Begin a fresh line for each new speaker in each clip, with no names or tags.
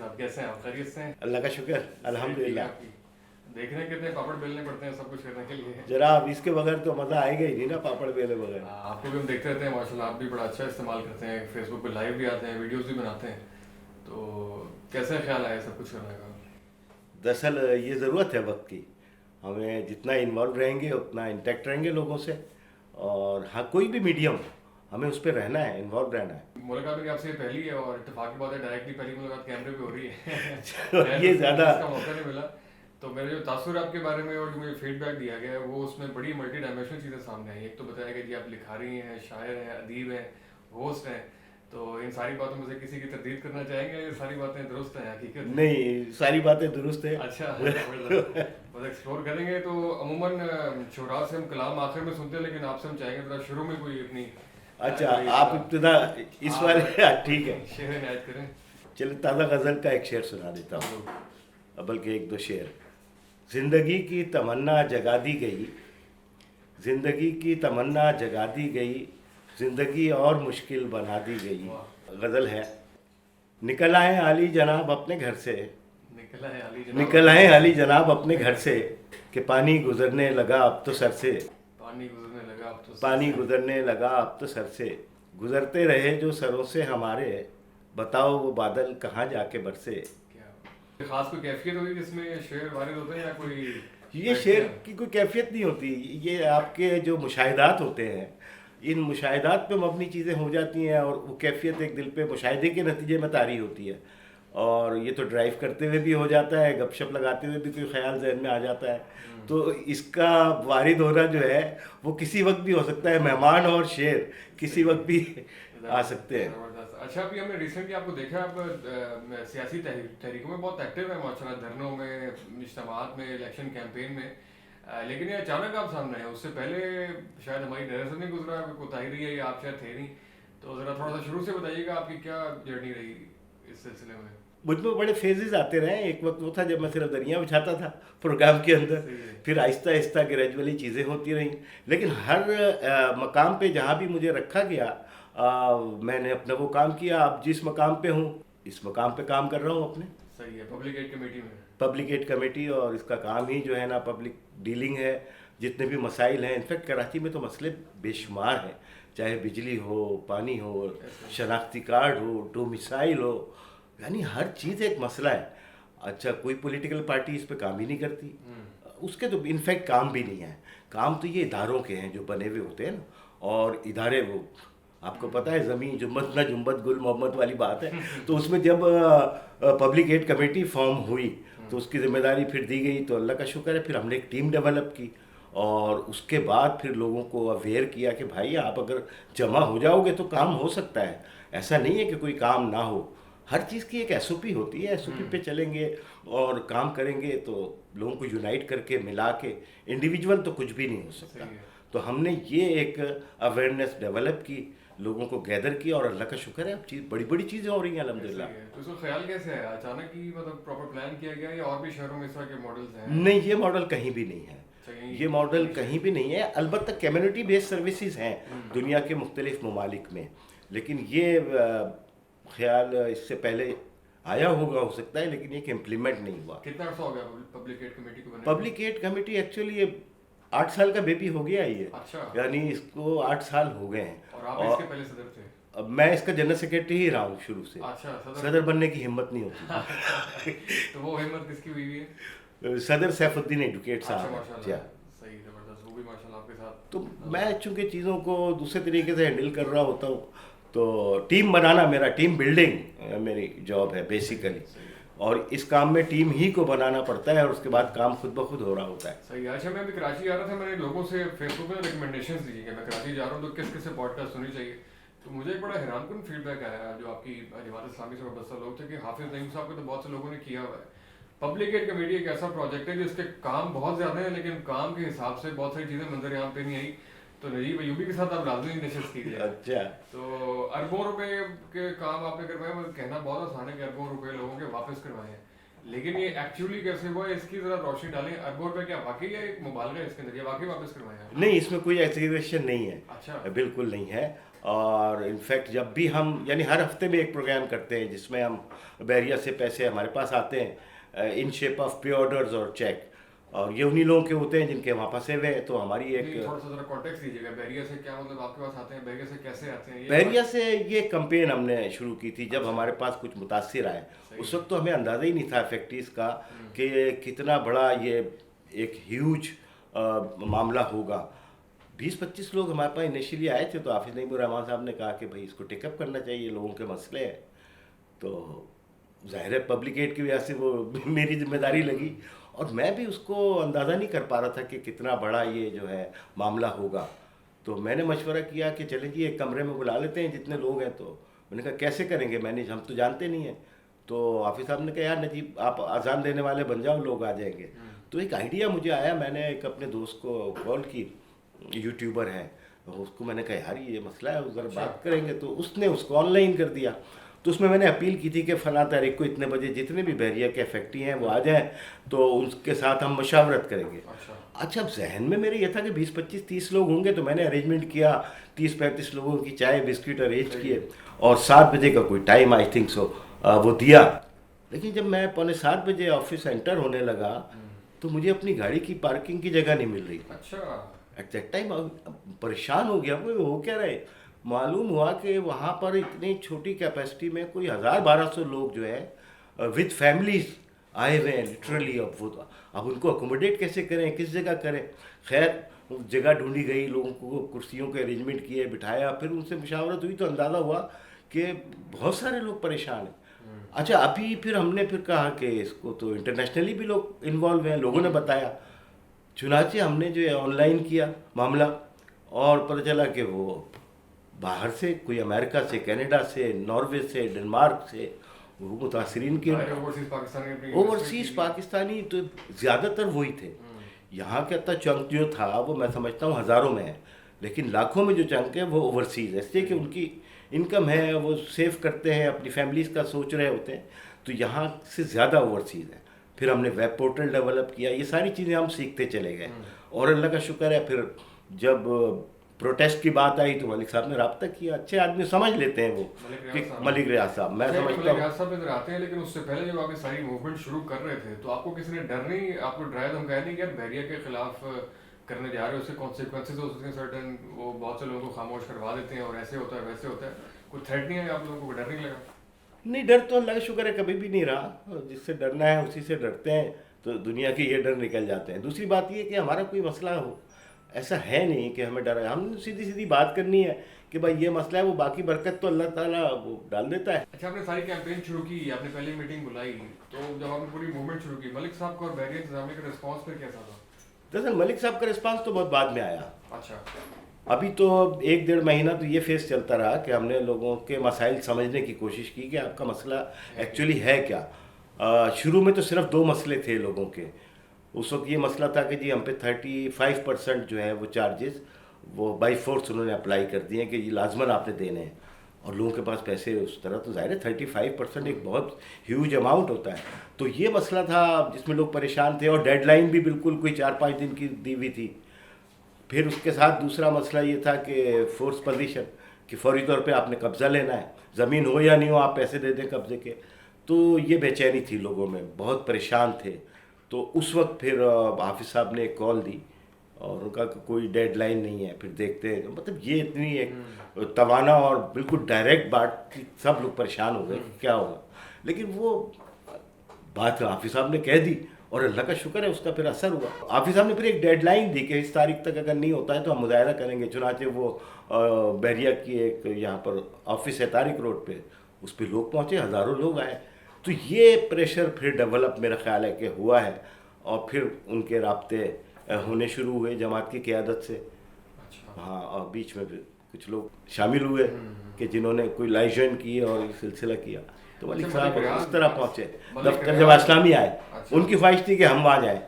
साहब, कैसे हैं आप? खैरियत से हैं?
अल्लाह का शुक्र अल्हम्दुलिल्लाह।
देख रहे हैं कितने पापड़ बेलने पड़ते हैं सब कुछ करने के लिए।
जरा अब इसके बगैर तो मज़ा आएगा ही नहीं ना, पापड़ बेले बगैर।
आपको भी हम देखते रहते हैं माशाल्लाह, आप भी बड़ा अच्छा इस्तेमाल करते हैं, फेसबुक पे लाइव भी आते हैं, वीडियोस भी बनाते हैं, तो कैसे ख्याल आया सब कुछ करने का?
दरअसल ये ज़रूरत है वक्त की, हमें जितना इन्वॉल्व रहेंगे उतना इंटैक्ट रहेंगे लोगों से। और हाँ, कोई भी मीडियम हमें उस पर रहना है, इन्वॉल्व रहना है।
मुलाकात मेरी आपसे पहली है और इत्तेफाक की बात है डायरेक्टली पहली मुलाकात कैमरे पे हो रही है।
ये ज़्यादा
इसका मौका नहीं मिला, तो मेरे जो तासुर आपके बारे में और जो मुझे फीडबैक दिया गया है वो उसमें बड़ी मल्टी डायमेंशनल चीज़ें सामने आई। एक तो बताया गया जी आप लिखारी हैं, शायर हैं, अदीब हैं, होस्ट हैं, तो इन सारी बातों में से किसी की तरदीद करना चाहेंगे? ये सारी बातें दुरुस्त हैं, हकीकत है?
नहीं, सारी बातें दुरुस्त है।
अच्छा, बस एक्सप्लोर करेंगे। तो अमूमन शुरा से हम कलाम आखिर में सुनते हैं, लेकिन आपसे हम चाहेंगे थोड़ा शुरू में कोई अपनी
अच्छा, आप इब्तिदा इस वाले ठीक है,
शेर इनायत करें।
चलिए ताज़ा गज़ल का एक शेर सुना देता हूँ, बल्कि एक दो शेर। ज़िंदगी की तमन्ना जगा दी गई, ज़िंदगी की तमन्ना जगा दी गई, ज़िंदगी और मुश्किल बना दी गई। गज़ल है। निकल आए आली जनाब अपने घर से,
निकला है अली जनाब,
निकल आए आली जनाब अपने घर से, कि पानी गुजरने लगा अब तो सर से,
पानी गुजरने लगा अब तो
पानी गुजरने लगा अब तो सर से, गुजरते रहे जो सरों से हमारे, बताओ वो बादल कहाँ जाके बरसे।
क्या खास कोई कैफियत होगी जिसमें शेर वारिद होते हैं या कोई?
ये शेर की कोई कैफियत नहीं होती, ये आपके जो मुशाहिदात होते हैं, इन मुशाहिदात पे मबनी चीज़ें हो जाती हैं और वो कैफियत एक दिल पे मुशाहिदे के नतीजे में तारी होती है। और ये तो ड्राइव करते हुए भी हो जाता है, गपशप लगाते हुए भी कोई ख्याल जहन में आ जाता है। तो इसका वारिद होना जो है वो किसी वक्त भी हो सकता है, मेहमान और शेर किसी वक्त भी आ सकते हैं।
अच्छा, अभी हमने रिसेंटली आपको देखा, आप सियासी तहरीकों में बहुत एक्टिव है माशाल्लाह, धरनों में, इज्तिमाआत में, इलेक्शन कैंपेन में, लेकिन ये अचानक आप सामने हैं। उससे पहले शायद हमारी नज़र से नहीं गुजरा, कोताही रही है या आप शायद थे नहीं, तो ज़रा थोड़ा सा शुरू से बताइएगा आपकी क्या जर्नी रही इस सिलसिले में?
मुझ में बड़े फेजेस आते रहे। एक वक्त वो था जब मैं सिर्फ दरिया बिछाता था प्रोग्राम के अंदर, फिर आहिस्ता आहिस्ता ग्रेजुअली चीज़ें होती रहीं। लेकिन हर मकाम पे जहाँ भी मुझे रखा गया, मैंने अपना वो काम किया। अब जिस मकाम पे हूँ इस मकाम पे काम कर रहा हूँ अपने।
सही है। पब्लिक एड कमेटी में?
पब्लिक एड कमेटी, और इसका काम ही जो है ना पब्लिक डीलिंग है। जितने भी मसाइल हैं, इनफैक्ट कराची में तो मसले बेशुमार हैं, चाहे बिजली हो, पानी हो, शनाख्ती कार्ड हो, डोमिसाइल हो, यानी हर चीज़ एक मसला है। अच्छा, कोई पॉलिटिकल पार्टी इस पे काम ही नहीं करती, उसके तो इनफैक्ट काम भी नहीं है। काम तो ये इदारों के हैं जो बने हुए होते हैं ना, और इदारे वो आपको पता है ज़मीन जुम्मत न जुम्मत गुल मोहम्मद वाली बात है। तो उसमें जब पब्लिक एड कमेटी फॉर्म हुई तो उसकी ज़िम्मेदारी फिर दी गई, तो अल्लाह का शुक्र है फिर हमने एक टीम डेवलप की, और उसके बाद फिर लोगों को अवेयर किया कि भाई आप अगर जमा हो जाओगे तो काम हो सकता है, ऐसा नहीं है कि कोई काम ना हो। हर चीज़ की एक एसओपी होती है, एसओपी पे चलेंगे और काम करेंगे तो लोगों को यूनाइट करके मिला के, इंडिविजुअल तो कुछ भी नहीं हो सकता। तो हमने ये एक अवेयरनेस डेवलप की, लोगों को गैदर किया, और अल्लाह का शुक्र है अब चीज़ बड़ी बड़ी चीज़ें हो रही हैं अल्हम्दुलिल्लाह।
तो इसका ख्याल कैसे है? अचानक ही मतलब प्रॉपर प्लान किया गया या और भी शहरों में इस तरह के मॉडल्स हैं?
नहीं, ये मॉडल कहीं भी नहीं है, ये मॉडल कहीं भी नहीं है। अलबत्ता कम्युनिटी बेस्ड सर्विसेज हैं दुनिया के मुख्तलिफ ममालिक में, लेकिन ये ख्याल इससे पहले आया होगा हो सकता है, लेकिन ये इम्प्लीमेंट नहीं हुआ।
कितना अर्सा हो गया पब्लिक एड कमेटी को बनाने?
पब्लिक एड कमेटी एक्चुअली ये 8 साल का बेबी हो गया ये।
अच्छा।
यानी इसको 8 साल हो गए हैं।
और आप इसके पहले सदर थे?
अब मैं इसका जनरल सेक्रेटरी ही रहा हूँ शुरू से।
अच्छा,
सदर बनने की हिम्मत नहीं होती।
तो वो हिम्मत किसकी हुई है?
सदर सैफुद्दीन एडवोकेट
अच्छा,
साहब।
माशाल्लाह, सही, जबरदस्त। वो भी माशाल्लाह आपके साथ।
तो मैं चूंकि चीज़ों को दूसरे तरीके से हैंडल कर रहा होता हूँ, तो टीम बनाना मेरा, टीम बिल्डिंग मेरी जॉब है बेसिकली, और इस काम में टीम ही को बनाना पड़ता है, और उसके बाद काम खुद ब खुद हो रहा होता है।
सही है। अच्छा, मैं अभी कराची आ रहा था, मैंने लोगों से फेसबुक पे रिकमेंडेशंस दी कि मैं कराची जा रहा हूँ तो किस किस से पॉडकास्ट सुननी चाहिए, तो मुझे एक बड़ा हैरानकुन फीडबैक आया। जो आपकी जमात इस्लामी से वाबस्ता लोग थे कि हाफिज नईम साहब को तो बहुत से लोगों ने किया हुआ है। पब्लिक एड कमेटी एक ऐसा प्रोजेक्ट है जिसके काम बहुत ज़्यादा है, लेकिन काम के हिसाब से बहुत सारी चीज़ें मंजर यहाँ पे नहीं आई। तो नजीब अयूबी के साथ आप लाजमी नशस्त कीजिए।
अच्छा,
तो अरबों रुपए के काम आपने करवाए, मतलब कहना बहुत आसान है कि अरबों रुपए लोगों के वापस करवाए हैं, लेकिन ये एक्चुअली कैसे हुआ है इसकी जरा रोशनी डालें। अरबों रुपए क्या वाकई है एक मुबालगा है इसके अंदर, ये वाकई वापस करवाए हैं?
नहीं, इसमें कोई एग्जीक्यूशन नहीं है।
अच्छा,
बिल्कुल नहीं है। اور انفیکٹ جب بھی ہم یعنی ہر ہفتے میں ایک پروگرام کرتے ہیں جس میں ہم بحریہ سے پیسے ہمارے پاس آتے ہیں in shape of P orders اور چیک، اور یہ انہی لوگوں کے ہوتے ہیں جن کے وہاں پھنسے ہوئے ہیں. تو ہماری ایک
تھوڑا سا ذرا کانٹیکسٹ دیجیے گا، بحریہ سے کیا مطلب آپ کے پاس آتے ہیں، بحریہ سے کیسے آتے ہیں؟
بحریہ سے یہ کمپین ہم نے شروع کی تھی جب ہمارے پاس کچھ متاثر آئے. اس وقت تو ہمیں اندازہ ہی نہیں تھا فیکٹریز کا کہ کتنا بڑا یہ ایک ہیوج معاملہ ہوگا. 20-25 لوگ ہمارے پاس انیشیلی آئے تھے، تو حافظ نعیم الرحمان صاحب نے کہا کہ بھائی اس کو ٹیک اپ کرنا چاہیے، لوگوں کے مسئلے ہیں. تو ظاہر ہے پبلک ایڈ کی وجہ سے وہ میری ذمہ داری لگی، اور میں بھی اس کو اندازہ نہیں کر پا رہا تھا کہ کتنا بڑا یہ جو ہے معاملہ ہوگا. تو میں نے مشورہ کیا کہ چلیں جی ایک کمرے میں بلا لیتے ہیں جتنے لوگ ہیں. تو میں نے کہا کیسے کریں گے مینیج، ہم تو جانتے نہیں ہیں. تو حافظ صاحب نے کہا یار نجیب آپ اذان دینے والے بن جاؤ، لوگ آ جائیں گے. تو ایک آئیڈیا مجھے آیا، میں نے ایک اپنے دوست کو کال کی، یوٹیوبر ہے، اس کو میں نے کہا یار یہ مسئلہ ہے ذرا بات کریں گے. تو اس نے اس کو آن لائن کر دیا. تو اس میں نے اپیل کی تھی کہ فلاں تاریخ کو اتنے بجے جتنے بھی بحریہ کے فیکٹری ہیں وہ آ جائیں، تو ان کے ساتھ ہم مشاورت کریں گے. اچھا اب ذہن میں میرے یہ تھا کہ 20-25-30 لوگ ہوں گے. تو میں نے ارینجمنٹ کیا، 30-35 لوگوں کی چائے بسکٹ ارینج کیے، اور 7 بجے کا کوئی ٹائم آئی تھنک سو وہ دیا. لیکن جب میں 6:45 بجے آفس انٹر ہونے لگا تو مجھے اپنی گاڑی کی پارکنگ کی جگہ نہیں مل رہی.
اچھا
ایٹ دیٹ ٹائم پریشان ہو گیا، وہ ہو کیا رہے. معلوم ہوا کہ وہاں پر اتنی چھوٹی کیپیسٹی میں کوئی 1000-1200 لوگ جو ہے وتھ فیملیز آئے ہوئے ہیں لٹرلی. اب ان کو اکوموڈیٹ کیسے کریں، کس جگہ کریں. خیر جگہ ڈھونڈی گئی، لوگوں کو کرسیوں کے ارینجمنٹ کیے، بٹھایا، پھر ان سے مشاورت ہوئی تو اندازہ ہوا کہ بہت سارے لوگ پریشان ہیں. اچھا ابھی پھر ہم نے کہا کہ اس کو تو انٹرنیشنلی بھی لوگ انوالو ہیں، لوگوں نے بتایا. چنانچہ ہم نے جو ہے آن لائن کیا معاملہ، اور پتہ چلا کہ وہ باہر سے کوئی امریکہ سے، کینیڈا سے، ناروے سے، ڈنمارک سے وہ متاثرین کے اوورسیز پاکستانی تو زیادہ تر وہی تھے. یہاں کا تا چنک جو تھا وہ میں سمجھتا ہوں ہزاروں میں ہے، لیکن لاکھوں میں جو چنک ہے وہ اوورسیز ہے، اس لیے کہ ان کی انکم ہے، وہ سیو کرتے ہیں، اپنی فیملیز کا سوچ رہے ہوتے ہیں. تو یہاں سے زیادہ اوورسیز ہے. پھر ہم نے ویب پورٹل ڈیولپ کیا، یہ ساری چیزیں ہم سیکھتے چلے گئے. اور اللہ کا شکر ہے پھر جب پروٹیسٹ کی بات آئی تو ملک صاحب نے رابطہ کیا. اچھے آدمی سمجھ لیتے ہیں وہ، ملک ریاض صاحب میں سمجھتا ہوں.
ریاض صاحب ادھر آتے ہیں، لیکن اس سے پہلے جب آپ یہ ساری موومنٹ شروع کر رہے تھے تو آپ کو کسی نے ڈر نہیں، آپ کو ڈرایا دھمکایا نہیں کہ یار بحریہ کے خلاف کرنے جا رہے ہو، اس سے کانسیکوینسز ہو سکتے ہیں سرٹن، وہ بہت سے لوگوں کو خاموش کروا دیتے ہیں اور ایسے ہوتا ہے ویسے ہوتا ہے. کوئی تھریٹ نہیں ہے آپ لوگوں کو، ڈر نہیں لگا؟
نہیں، ڈر تو اللہ کا شکر ہے کبھی بھی نہیں رہا. جس سے ڈرنا ہے اسی سے ڈرتے ہیں، تو دنیا کے یہ ڈر نکل جاتے ہیں. دوسری بات یہ کہ ہمارا کوئی مسئلہ ہو ایسا ہے نہیں کہ ہمیں ڈر ہے. ہم نے سیدھی بات کرنی ہے کہ بھائی یہ مسئلہ ہے، وہ باقی برکت تو اللہ تعالیٰ وہ ڈال دیتا ہے.
اچھا آپ نے ساری کیمپین شروع کی، آپ نے پہلی میٹنگ بلائی، تو جب آپ نے پوری موومنٹ شروع کی ملک صاحب کا اور بحریہ انتظامیہ کا رسپانس پھر کیسا تھا؟
دراصل ملک صاحب کا رسپانس تو بہت بعد میں آیا.
اچھا
ابھی تو 1-1.5 مہینہ تو یہ فیس چلتا رہا کہ ہم نے لوگوں کے مسائل سمجھنے کی کوشش کی کہ آپ کا مسئلہ ایکچولی ہے کیا. شروع میں تو صرف 2 مسئلے تھے لوگوں کے. اس وقت یہ مسئلہ تھا کہ جی ہم پہ 35% جو ہے وہ چارجز وہ بائی فورس انہوں نے اپلائی کر دیے ہیں کہ یہ لازماً آپ نے دینے ہیں، اور لوگوں کے پاس پیسے اس طرح. تو ظاہر ہے 35% ایک بہت ہیوج اماؤنٹ ہوتا ہے. تو یہ مسئلہ تھا جس میں لوگ پریشان تھے، اور ڈیڈ لائن بھی بالکل کوئی 4-5 دن کی دی ہوئی تھی. پھر اس کے ساتھ دوسرا مسئلہ یہ تھا کہ فورس پوزیشن، کہ فوری طور پہ آپ نے قبضہ لینا ہے، زمین ہو یا نہیں ہو آپ پیسے دے دیں قبضے کے. تو یہ بے چینی تھی لوگوں میں، بہت پریشان تھے. تو اس وقت پھر حافظ صاحب نے ایک کال دی اور ان کا کوئی ڈیڈ لائن نہیں ہے، پھر دیکھتے ہیں. مطلب یہ اتنی ایک توانا اور بالکل ڈائریکٹ بات کی، سب لوگ پریشان ہو گئے کہ کیا ہوگا. لیکن وہ بات حافظ صاحب نے کہہ دی اور اللہ کا شکر ہے اس کا پھر اثر ہوا. حافظ صاحب نے پھر ایک ڈیڈ لائن دی کہ اس تاریخ تک اگر نہیں ہوتا ہے تو ہم مظاہرہ کریں گے. چنانچہ وہ بحریہ کی ایک یہاں پر آفس ہے طارق روڈ پہ، اس پہ لوگ پہنچے، ہزاروں لوگ آئے. تو یہ پریشر پھر ڈیولپ میرا خیال ہے کہ ہوا ہے، اور پھر ان کے رابطے ہونے شروع ہوئے جماعت کی قیادت سے. ہاں، اور بیچ میں پھر کچھ لوگ شامل ہوئے کہ جنہوں نے کوئی لائجن کی اور یہ سلسلہ کیا. تو ملک صاحب اس طرح پہنچے. دفتر جب اسلامی آئے ان کی خواہش تھی کہ ہم وہاں جائیں،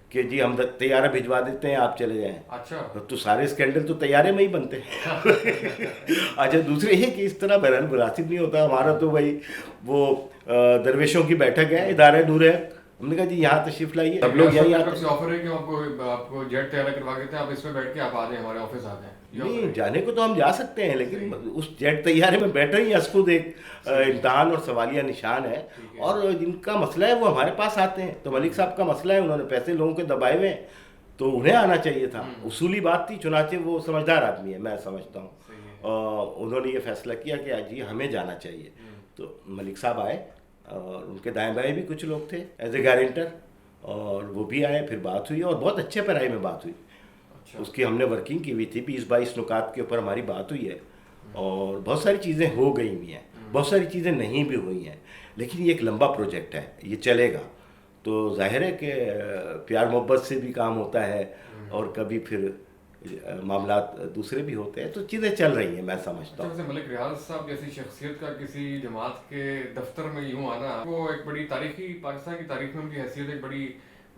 کہ جی ہم طیارہ بھجوا دیتے ہیں آپ چلے جائیں. تو سارے اسکینڈل تو طیارے میں ہی بنتے ہیں. اچھا دوسرے یہ کہ اس طرح بہرحال مناسب نہیں ہوتا. ہمارا تو بھائی وہ درویشوں کی بیٹھک ہے، ادارہ نور ہے، हमने कहा जी यहाँ तशरीफ लाइए, सब
सब
लोग यहीं
कब
आते
से
हैं।
ऑफर है कि आपको जेट तैयार करवा के देते हैं, आप इसमें बैठ के आप आ जाएं, हमारे ऑफिस आ जाएं, ये ऑफर
नहीं,
है?
जाने को तो हम जा सकते हैं, लेकिन उस जेट तैयारे में बैठे ही खुद एक इम्तहान और सवालिया निशान है।
ठीक है।
और जिनका मसला है वो हमारे पास आते हैं। तो मलिक साहब का मसला है, उन्होंने पैसे लोगों के दबाए हुए हैं, तो उन्हें आना चाहिए था, उसूली बात थी। चुनाचे वो समझदार आदमी है, मैं समझता हूँ,
सही है।
और उन्होंने ये फैसला किया कि आज जी हमें जाना चाहिए। तो मलिक साहब आए, और उनके दाएं बाएं भी कुछ लोग थे एज ए गारंटर, और वो भी आए, फिर बात हुई, और बहुत अच्छे पैराई में बात हुई।
अच्छा।
उसकी हमने वर्किंग की हुई थी, 20-22 नुकात के ऊपर हमारी बात हुई है, और बहुत सारी चीज़ें हो गई हुई हैं, बहुत सारी चीज़ें नहीं भी हुई हैं, लेकिन ये एक लंबा प्रोजेक्ट है, ये चलेगा। तो जाहिर है कि प्यार मोहब्बत से भी काम होता है, और कभी फिर मामलात दूसरे भी होते हैं, तो चीज़ें चल रही हैं, मैं समझता हूँ।
अच्छा, वैसे मलिक रियाज साहब जैसी शख्सियत का किसी जमात के दफ्तर में यूं आना, वो एक बड़ी तारीखी, पाकिस्तान की तारीख में उनकी हैसियत एक बड़ी,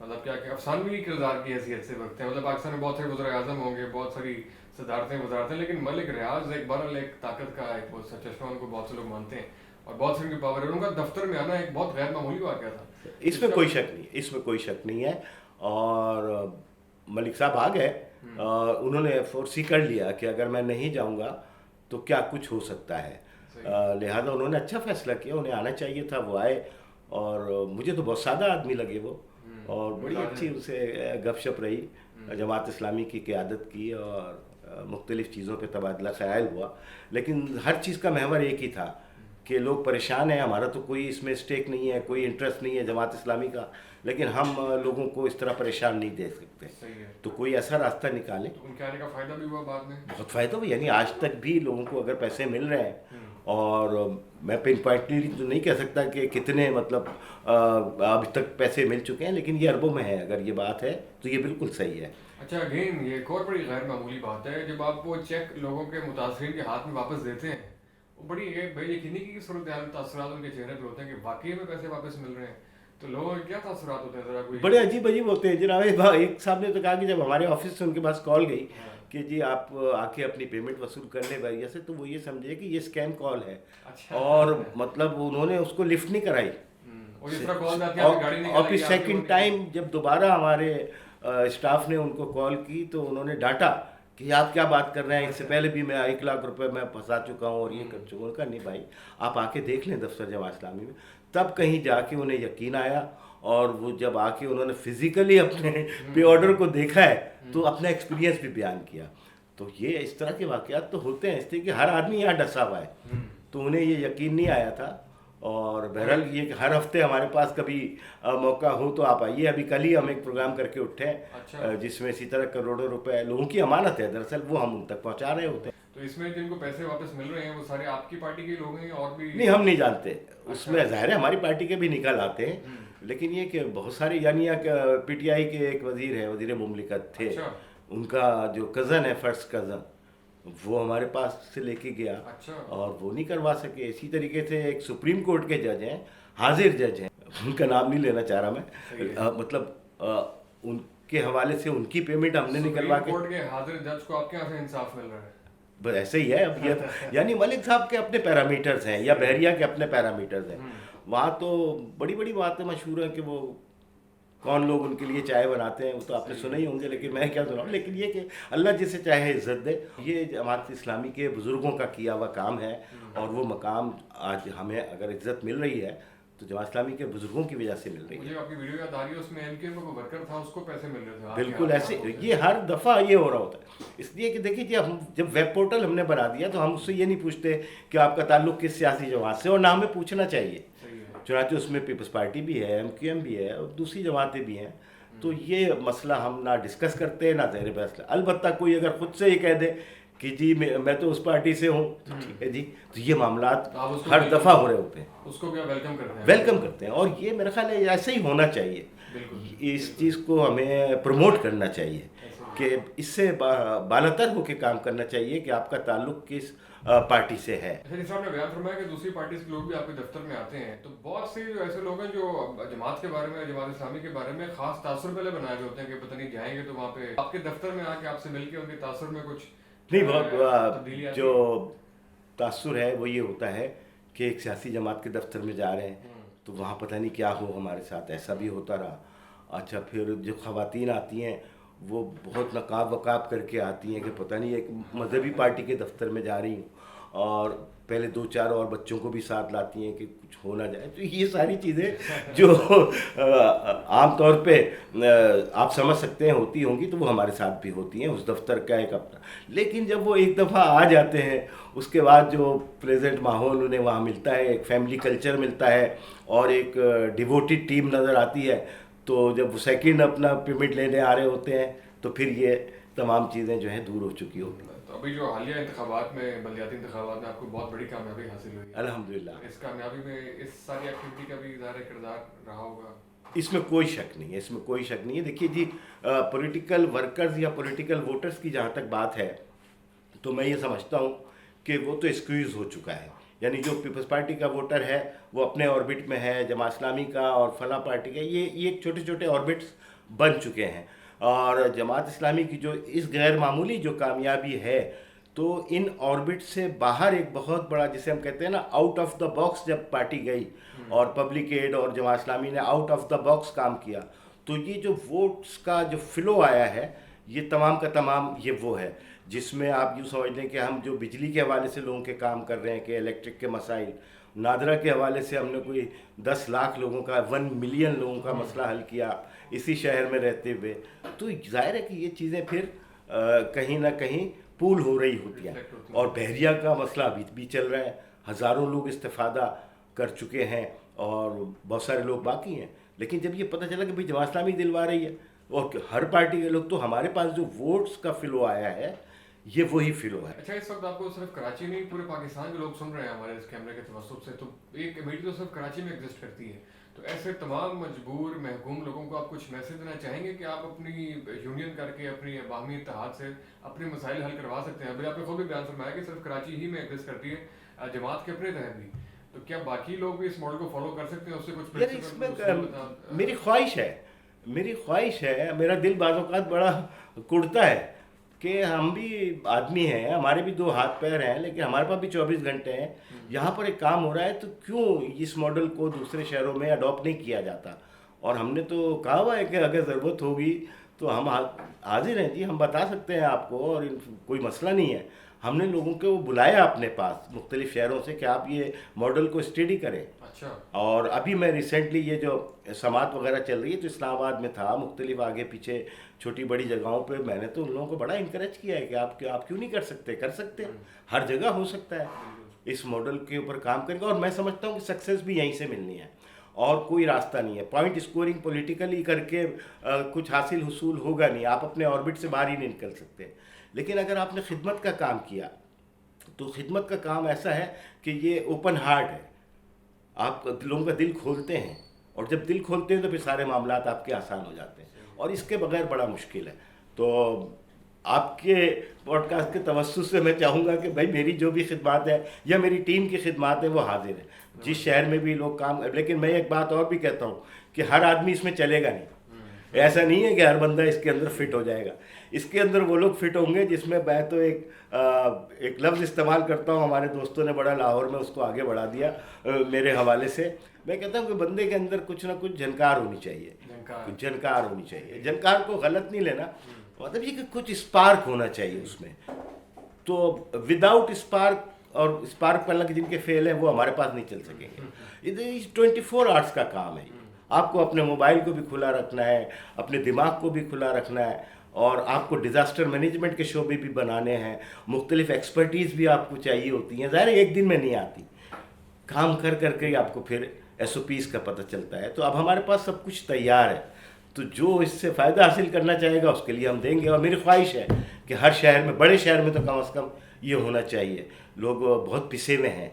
मतलब क्या कि अफसानवी किरदार की हैसियत से रखते हैं। मतलब पाकिस्तान में बहुत सारे वज़ीर आज़म होंगे, बहुत सारी सदारतें वजारतें, लेकिन मलिक रियाज एक बहरहाल एक ताकत का एक बहुत सा चश्मा, उनको बहुत से लोग मानते हैं, और बहुत से उनकी पावर है। उनका दफ्तर में आना एक बहुत गैर मामूली वाक़या था।
इसमें कोई शक नहीं, इसमें कोई शक नहीं है। और मलिक साहब आ गए, उन्होंने फोर्सी कर लिया कि अगर मैं नहीं जाऊंगा तो क्या कुछ हो सकता है। लिहाजा उन्होंने अच्छा फैसला किया, उन्हें आना चाहिए था, वो आए। और मुझे तो बहुत सादा आदमी लगे वो, और बड़ी अच्छी उसे गपशप रही, जमात इस्लामी की क़यादत की, और मुख्तलिफ़ चीज़ों पे तबादला ख्याल हुआ। लेकिन हर चीज़ का महवर एक ही था कि लोग परेशान हैं, हमारा तो कोई इसमें स्टेक नहीं है, कोई इंटरेस्ट नहीं है जमात इस्लामी का, लेकिन हम लोगों को इस तरह परेशान नहीं दे सकते।
सही है।
तो कोई ऐसा रास्ता निकालें।
तो उनके आने का फ़ायदा भी हुआ बाद में?
बहुत फ़ायदा हुआ, यानी आज तक भी लोगों को अगर पैसे मिल रहे हैं, और मैं पिन पॉइंटली तो नहीं कह सकता कि कितने, मतलब अभी तक पैसे मिल चुके हैं, लेकिन ये अरबों में है। अगर ये बात है तो ये बिल्कुल सही है।
अच्छा, अगेन ये एक और बड़ी गैर मामूली बात है, जब आप वो चेक लोगों के मुतासरीन के हाथ में वापस देते हैं, वो बड़ी बेयकीनी की सूरत हाल, तासुरात उनके चेहरे पे होते हैं कि वाकई में पैसे वापस मिल रहे हैं, तो लोगों के क्या तासुरात होते हैं? ज़रा कोई
बड़े अजीब अजीब होते हैं जनाब। एक साहब ने तो कहा कि जब हमारे ऑफिस से उनके पास कॉल गई कि जी आप आके अपनी पेमेंट वसूल कर ले वजह से, तो वो ये समझे कि ये स्कैम कॉल है।
अच्छा।
और मतलब उन्होंने उसको लिफ्ट नहीं कराई,
और जिस तरह कॉल आती है, आपकी गाड़ी नहीं
और फिर
चलाई, आपकी
सेकंड
वो
टाइम जब दोबारा हमारे स्टाफ ने उनको कॉल की, तो उन्होंने डांटा कि आप क्या बात कर रहे हैं, इससे पहले भी मैं 1 लाख रुपए मैं फंसा चुका हूँ और ये कर चुका हूँ। कहा नहीं भाई, आप आके देख लें दफ्तर जमात इस्लामी में। तब कहीं जाके उन्हें यकीन आया, और वो जब आके उन्होंने फिजिकली अपने पे ऑर्डर को देखा है, तो अपना एक्सपीरियंस भी बयान किया। तो ये इस तरह के वाक़यात तो होते हैं, इसलिए कि हर आदमी यहाँ डसा हुआ है, तो उन्हें ये यकीन नहीं आया था। और बहरहाल ये कि हर हफ्ते हमारे पास कभी मौका हो तो आप आइए। अभी कल ही हम एक प्रोग्राम करके उठे हैं,
अच्छा।
जिसमें इसी तरह करोड़ों रुपए लोगों की अमानत है, दरअसल वो हम उन तक पहुंचा रहे होते हैं।
तो इसमें जिनको पैसे वापस मिल रहे हैं, वो सारे आपकी पार्टी के लोग हैं और भी?
नहीं, हम नहीं जानते, उसमें ज़ाहिर है हमारी पार्टी के भी निकल आते हैं, लेकिन ये कि बहुत सारे, यानी पीटीआई के एक वजीर है, वजीर मुमलिकत थे,
अच्छा।
उनका जो कज़न है, फर्स्ट कज़न, वो हमारे पास से लेके गया,
अच्छा।
और वो नहीं करवा सके। इसी तरीके से एक सुप्रीम कोर्ट के जज हैं, हाजिर जज हैं, उनका नाम नहीं लेना चाह रहा मैं, मतलब उनके हवाले से उनकी पेमेंट हमने निकलवा के।
कोर्ट के हाजिर जज को आपके यहाँ से इंसाफ मिल रहा है?
बस ऐसे ही है अब ये, यानी मलिक साहब के अपने पैरामीटर्स हैं, या बहरिया के अपने पैरामीटर्स हैं। वहाँ तो बड़ी बड़ी बातें मशहूर हैं कि वो कौन लोग उनके लिए चाय बनाते हैं, वो तो आपने सुने ही होंगे, लेकिन मैं क्या सुनाऊँ। लेकिन ये कि अल्लाह जिसे चाहे इज़्ज़त दे, ये जमात इस्लामी के बुज़ुर्गों का किया हुआ काम है, और वो मकाम आज हमें अगर इज़्ज़त मिल रही है तो जमात इस्लामी के बुज़ुर्गों की वजह से मिल रही है।
मुझे आपकी वीडियो याद आ रही है, उसमें एमकेएम का कोई वर्कर था, उसको पैसे मिल रहे थे।
बिल्कुल ऐसे, ये हर दफ़ा ये हो रहा होता है। इसलिए कि देखिए, जब वेब पोर्टल हमने बना दिया, तो हम उससे ये नहीं पूछते कि आपका ताल्लुक़ किस सियासी जमात से, और ना हमें पूछना चाहिए। चुनांचे उसमें पीपल्स पार्टी भी है, एमक्यूएम भी है, और दूसरी जमातें भी हैं, तो ये मसला हम ना डिस्कस करते हैं, ना ज़ाहिर फैसला। अलबत्ता कोई अगर खुद से ये कह दे कि जी मैं तो उस पार्टी से हूँ, तो ठीक है जी, तो ये मामलात हर दफ़ा हो रहे होते हैं,
उसको क्या वेलकम करते हैं?
वेलकम करते हैं, और ये मेरा ख्याल है ऐसे ही होना चाहिए। इस चीज़ को हमें प्रमोट करना चाहिए कि इससे बालातर होकर काम करना चाहिए कि आपका ताल्लुक़ किस पार्टी से है।
जैसे आपने बयान फरमाया कि दूसरी पार्टी के लोग भी आपके दफ्तर में आते हैं, तो बहुत से जो ऐसे लोग हैं जो जमात के बारे में, जमात इस्लामी के बारे में खास तासुर पहले बनाए हुए होते हैं कि पता नहीं जाएंगे तो वहाँ पे आपके दफ्तर में आके आपसे मिलके उनके तासुर में कुछ
नहीं, बहुत जो तासुर है वो ये होता है कि एक सियासी जमात के दफ्तर में जा रहे हैं, तो वहाँ पता नहीं क्या हो हमारे साथ, ऐसा भी होता रहा। अच्छा, फिर जो ख़वातीन आती हैं वो बहुत नकाब वकाब करके आती हैं कि पता नहीं एक मजहबी पार्टी के दफ्तर में जा रही हूँ, और पहले 2-4 और बच्चों को भी साथ लाती हैं कि कुछ हो ना जाए। तो ये सारी चीज़ें जो आम तौर पे आप समझ सकते हैं होती होंगी, तो वो हमारे साथ भी होती हैं, उस दफ्तर का एक अपना। लेकिन जब वो एक दफ़ा आ जाते हैं, उसके बाद जो प्रेजेंट माहौल उन्हें वहाँ मिलता है, एक फैमिली कल्चर मिलता है और एक डिवोटेड टीम नज़र आती है, तो जब वो सेकंड अपना पेमेंट लेने आ रहे होते हैं तो फिर ये तमाम चीज़ें जो हैं दूर हो चुकी होती हैं।
तो अभी जो हालिया इंतखाबात में, बलदियाती इंतखाबात में आपको बहुत बड़ी कामयाबी हासिल हुई है।
अल्हम्दुलिल्लाह।
इस कामयाबी में इस सारी एक्टिविटी का भी ज़ाहिर किरदार रहा होगा।
इसमें कोई शक नहीं है, इसमें कोई शक नहीं है। देखिए जी, पॉलिटिकल वर्कर्स या पॉलिटिकल वोटर्स की जहाँ तक बात है, तो मैं ये समझता हूँ कि वो तो एक्सक्यूज़ हो चुका है। यानी जो पीपल्स पार्टी का वोटर है वो अपने ऑर्बिट में है, जमात इस्लामी का और फला पार्टी का ये छोटे छोटे ऑर्बिट्स बन चुके हैं। और जमात इस्लामी की जो इस गैर मामूली जो कामयाबी है, तो इन ऑर्बिट से बाहर एक बहुत बड़ा, जिसे हम कहते हैं ना आउट ऑफ द बॉक्स, जब पार्टी गई और पब्लिक एड और जमात इस्लामी ने आउट ऑफ द बॉक्स काम किया, तो ये जो वोट्स का जो फ्लो आया है, ये तमाम का तमाम ये वो है जिसमें आप यूँ समझ लें कि हम जो बिजली के हवाले से लोगों के काम कर रहे हैं कि इलेक्ट्रिक के मसाइल, नादरा के हवाले से हमने कोई 10 लाख लोगों का, 1 मिलियन लोगों का मसला हल किया इसी शहर में रहते हुए। तो जाहिर है कि ये चीज़ें फिर कहीं ना कहीं पूल हो रही होती हैं। और बहरिया का मसला अभी भी चल रहा है, हज़ारों लोग इस्तिफ़ादा कर चुके हैं और बहुत सारे लोग बाकी हैं। लेकिन जब ये पता चला कि भाई जमात इस्लामी दिलवा रही है और हर पार्टी के लोग, तो हमारे पास जो वोट्स का फ्लो आया है ये वही फ्लो है।
अच्छा, इस वक्त आपको सिर्फ कराची नहीं, पूरे पाकिस्तान के लोग सुन रहे हैं हमारे इस कैमरे के तवज्जुह से, तो एक कमेटी तो सिर्फ कराची में एग्जिस्ट करती है, तो ऐसे तमाम मजबूर महकूम लोगों को आप कुछ मैसेज देना चाहेंगे कि आप अपनी यूनियन करके, अपनी अवामी इत्तेहाद से अपने मसाइल हल करवा सकते हैं? अभी आपने खुद भी बयान फरमाया कि सिर्फ कराची ही में एग्जिस्ट करती है जमात के अपने तहत भी, तो क्या बाकी लोग भी इस मॉडल को फॉलो कर सकते हैं? उससे कुछ
यार इसमें मेरी ख्वाहिश है, मेरा दिल बाज़-औक़ात बड़ा कुड़ता है कि हम भी आदमी हैं, हमारे भी 2 हाथ पैर हैं, लेकिन हमारे पास भी 24 घंटे हैं। यहाँ पर एक काम हो रहा है, तो क्यों इस मॉडल को दूसरे शहरों में अडॉप्ट नहीं किया जाता? और हमने तो कहा हुआ है कि अगर ज़रूरत होगी तो हम हाजिर हैं जी, हम बता सकते हैं आपको, और कोई मसला नहीं है। हमने लोगों को बुलाया अपने पास मुख्तलिफ शहरों से कि आप ये मॉडल को स्टडी करें।
अच्छा।
और अभी मैं रिसेंटली ये जो समात वगैरह चल रही है, तो इस्लामाबाद में था, मुख्तलिफ आगे पीछे छोटी बड़ी जगहों पे मैंने तो उन लोगों को बड़ा इंकरेज किया है कि आप क्यों नहीं कर सकते? कर सकते हैं, हर जगह हो सकता है। इस मॉडल के ऊपर काम करेंगे और मैं समझता हूँ कि सक्सेस भी यहीं से मिलनी है और कोई रास्ता नहीं है। पॉइंट स्कोरिंग पॉलिटिकली करके कुछ हासिल हुसूल होगा नहीं, आप अपने ऑर्बिट से बाहर ही नहीं निकल सकते। लेकिन अगर आपने खिदमत का काम किया, तो खिदमत का काम ऐसा है कि ये ओपन हार्ट है, आप लोगों का दिल खोलते हैं, और जब दिल खोलते हैं तो फिर सारे मामलात आपके आसान हो जाते हैं, और इसके बगैर बड़ा मुश्किल है। तो आपके पॉडकास्ट के तवज्जुह से मैं चाहूँगा कि भाई मेरी जो भी खिदमत है या मेरी टीम की खिदमत है वो हाजिर है, जिस शहर में भी लोग काम। लेकिन मैं एक बात और भी कहता हूँ कि हर आदमी इसमें चलेगा नहीं, ऐसा नहीं है कि हर बंदा इसके अंदर फिट हो जाएगा। इसके अंदर वो लोग फिट होंगे जिसमें मैं तो एक लफ्ज़ इस्तेमाल करता हूँ, हमारे दोस्तों ने बड़ा लाहौर में उसको आगे बढ़ा दिया मेरे हवाले से। मैं कहता हूँ कि बंदे के अंदर कुछ ना कुछ झनकार होनी चाहिए, कुछ झनकार होनी चाहिए। झनकार को गलत नहीं लेना, मतलब ये कि कुछ स्पार्क होना चाहिए उसमें। तो विदाउट स्पार्क, और स्पार्क वाला के जिनके फेल हैं वो हमारे पास नहीं चल सकेंगे। ये 24 आवर्स का काम है। आपको अपने मोबाइल को भी खुला रखना है, अपने दिमाग को भी खुला रखना है, और आपको डिज़ास्टर मैनेजमेंट के शोबे भी बनाने हैं, मुख्तलिफ एक्सपर्टीज़ भी आपको चाहिए होती हैं। ज़ाहिर एक दिन में नहीं आती, काम कर करके ही आपको फिर SOPs का पता चलता है। तो अब हमारे पास सब कुछ तैयार है, तो जो इससे फ़ायदा हासिल करना चाहेगा उसके लिए हम देंगे। और मेरी ख्वाहिश है कि हर शहर में, बड़े शहर में तो कम से कम ये होना चाहिए। लोग बहुत पिसे में हैं,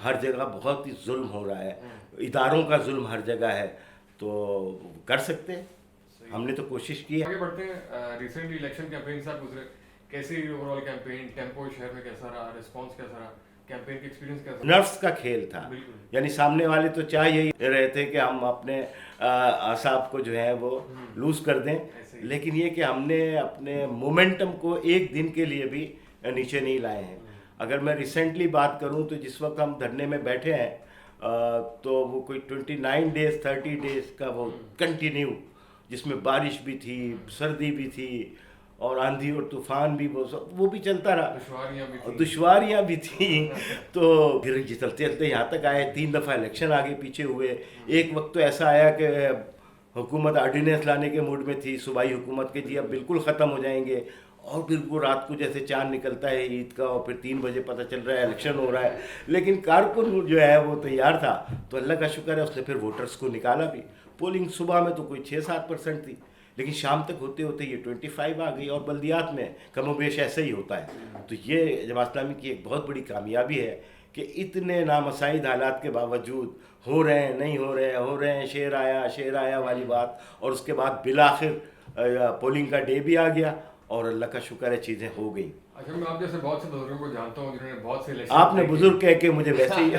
हर जगह बहुत ही जुल्म हो रहा है, इदारों का जुल्म हर जगह है, तो कर सकते हैं। हमने तो कोशिश की है।
आगे बढ़ते हैं। रिसेंटली इलेक्शन कैंपेन से आप गुजरे, कैसी ओवरऑल कैंपेन, टेम्पो शहर में कैसा रहा, रिस्पांस कैसा रहा, कैंपेन का एक्सपीरियंस कैसा?
नर्व्स का खेल था, यानी सामने वाले तो चाह यही रहे थे कि हम अपने असाब को जो है वो लूज़ कर दें, लेकिन ये कि हमने अपने मोमेंटम को एक दिन के लिए भी नीचे नहीं लाए हैं। अगर मैं रिसेंटली बात करूं तो जिस वक्त हम धरने में बैठे हैं तो वो कोई 29 डेज 30 डेज का वो कंटिन्यू, जिसमें बारिश भी थी, सर्दी भी थी और आंधी और तूफान भी, वो भी चलता रहा, दुश्वारियाँ भी थी। तो फिर ये चलते चलते यहाँ तक आए, 3 दफ़ा इलेक्शन आगे पीछे हुए। एक वक्त तो ऐसा आया कि हुकूमत आर्डिनेंस लाने के मूड में थी, सूबाई हुकूमत के जी अब बिल्कुल ख़त्म हो जाएंगे, और फिर वो रात को जैसे चांद निकलता है ईद का, और फिर 3 बजे पता चल रहा है इलेक्शन हो रहा है। लेकिन कारकुन जो है वो तैयार था, तो अल्लाह का शुक्र है उसने फिर वोटर्स को निकाला भी। पोलिंग सुबह में तो कोई 6-7% थी, लेकिन शाम तक होते होते ये 25 आ गई, और बल्दियात में कमोबेश ऐसे ही होता है। तो ये जमात इस्लामी की एक बहुत बड़ी कामयाबी है कि इतने नामसाइद हालात के बावजूद हो रहे हैं, नहीं हो रहे हैं, हो रहे हैं, शेर आया वाली बात, और उसके बाद बिलाखिर पोलिंग का डे भी आ गया और अल्लाह का शुक्र है चीज़ें हो गई।
अच्छा, मैं आप जैसे बहुत से बुजुर्गों को जानता हूँ जिन्होंने बहुत से इलेक्शन,
आपने बुजुर्ग कह के मुझे वैसे ही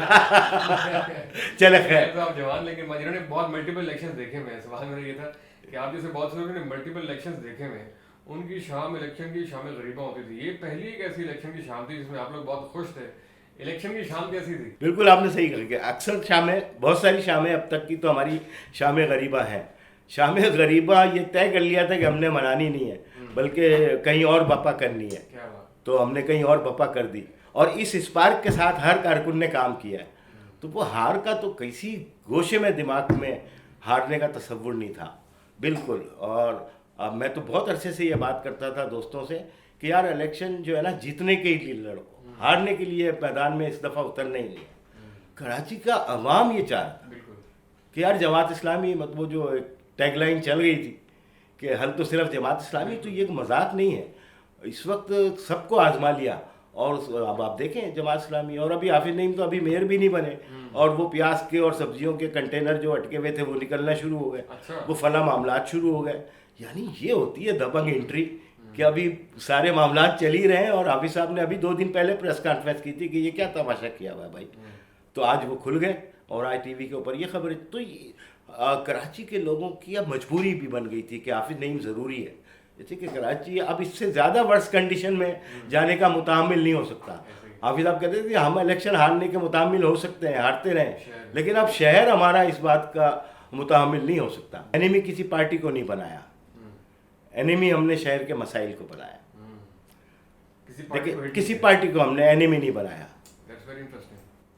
चले खैर,
आप जवान, लेकिन जिन्होंने बहुत मल्टीपल इलेक्शन देखे हुए हैं, सवाल मेरा ये था कि आप जैसे बहुत से लोगों ने मल्टीपल इलेक्शन देखे हुए हैं, उनकी शाम इलेक्शन की शाम गरीबा होती थी। ये पहली एक ऐसी इलेक्शन की शाम थी जिसमें आप लोग बहुत खुश थे। इलेक्शन की शाम कैसी थी?
बिल्कुल आपने सही कहा कि अक्सर शामें, बहुत सारी शामें अब तक की तो हमारी शाम गरीबा हैं। शाम गरीबा ये तय कर लिया था कि हमने मनानी नहीं है, बल्कि कहीं और बपा करनी है।
क्या बात?
तो हमने कहीं और बपा कर दी, और इस स्पार्क के साथ हर कारकुन ने काम किया है। तो वो हार का तो किसी गोशे में दिमाग में हारने का तसव्वुर नहीं था बिल्कुल। और अब मैं तो बहुत अरसे से ये बात करता था दोस्तों से कि यार इलेक्शन जो है ना, जीतने के लिए लड़ो, हारने के लिए मैदान में इस दफ़ा उतरना ही नहीं है। कराची का अवाम ये चाह रहा था कि यार जमात इस्लामी, मतलब वो जो टैगलाइन चल गई थी कि हल तो सिर्फ जमात इस्लामी, तो ये मजाक नहीं है। इस वक्त सबको आजमा लिया, और अब आप देखें जमात इस्लामी, और अभी हाफिज नईम तो अभी मेयर भी नहीं बने, और वो प्याज के और सब्जियों के कंटेनर जो अटके हुए थे वो निकलना शुरू हो गए।
अच्छा।
वो फला मामलात शुरू हो गए। यानी ये होती है दबंग एंट्री कि अभी सारे मामलात चल ही रहे हैं, और हाफिज साहब ने अभी 2 दिन पहले प्रेस कॉन्फ्रेंस की थी कि ये क्या तमाशा किया हुआ है भाई। तो आज वो खुल गए, और आज टीवी के ऊपर ये खबर। तो कराची के लोगों की अब मजबूरी भी बन गई थी कि हाफिज नईम ज़रूरी है। जैसे कि कराची अब इससे ज़्यादा वर्स कंडीशन में जाने का मुतामिल नहीं हो सकता। हाफिज साहब कहते थे कि हम इलेक्शन हारने के मुतामिल हो सकते हैं, हारते रहें, लेकिन अब शहर हमारा इस बात का मुतामिल नहीं हो सकता। एनिमी किसी पार्टी को नहीं बनाया, एनिमी हमने शहर के मसाइल को बनाया। देखिए, किसी पार्टी को हमने एनिमी नहीं बनाया,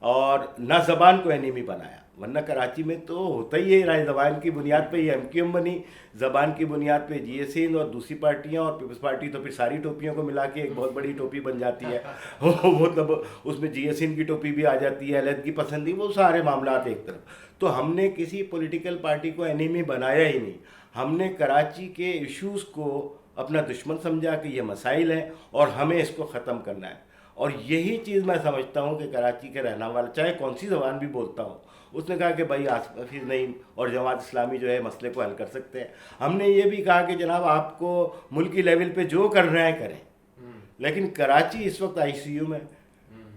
और ना ज़बान को एनिमी बनाया। वरना कराची में तो होता ही है, राय ज़बान की बुनियाद पे ही MQM बनी, ज़बान की बुनियाद पे GS हिंद और दूसरी पार्टियां और पीपल्स पार्टी, तो फिर सारी टोपियों को मिला के एक बहुत बड़ी टोपी बन जाती है। मतलब उसमें GS हिंद की टोपी भी आ जाती है, अलग की पसंदी, वो सारे मामलात एक तरफ। तो हमने किसी पॉलिटिकल पार्टी को एनिमी बनाया ही नहीं। हमने कराची के इश्यूज़ को अपना दुश्मन समझा कि ये मसाइल हैं और हमें इसको ख़त्म करना है। और यही चीज़ मैं समझता हूँ कि कराची के रहने वाला, चाहे कौन सी ज़बान भी बोलता हूँ, उसने कहा कि भाई हाफिज नईम और जमात इस्लामी जो है मसले को हल कर सकते हैं। हमने ये भी कहा कि जनाब आपको मुल्की लेवल पे जो करना है करें, लेकिन कराची इस वक्त ICU में,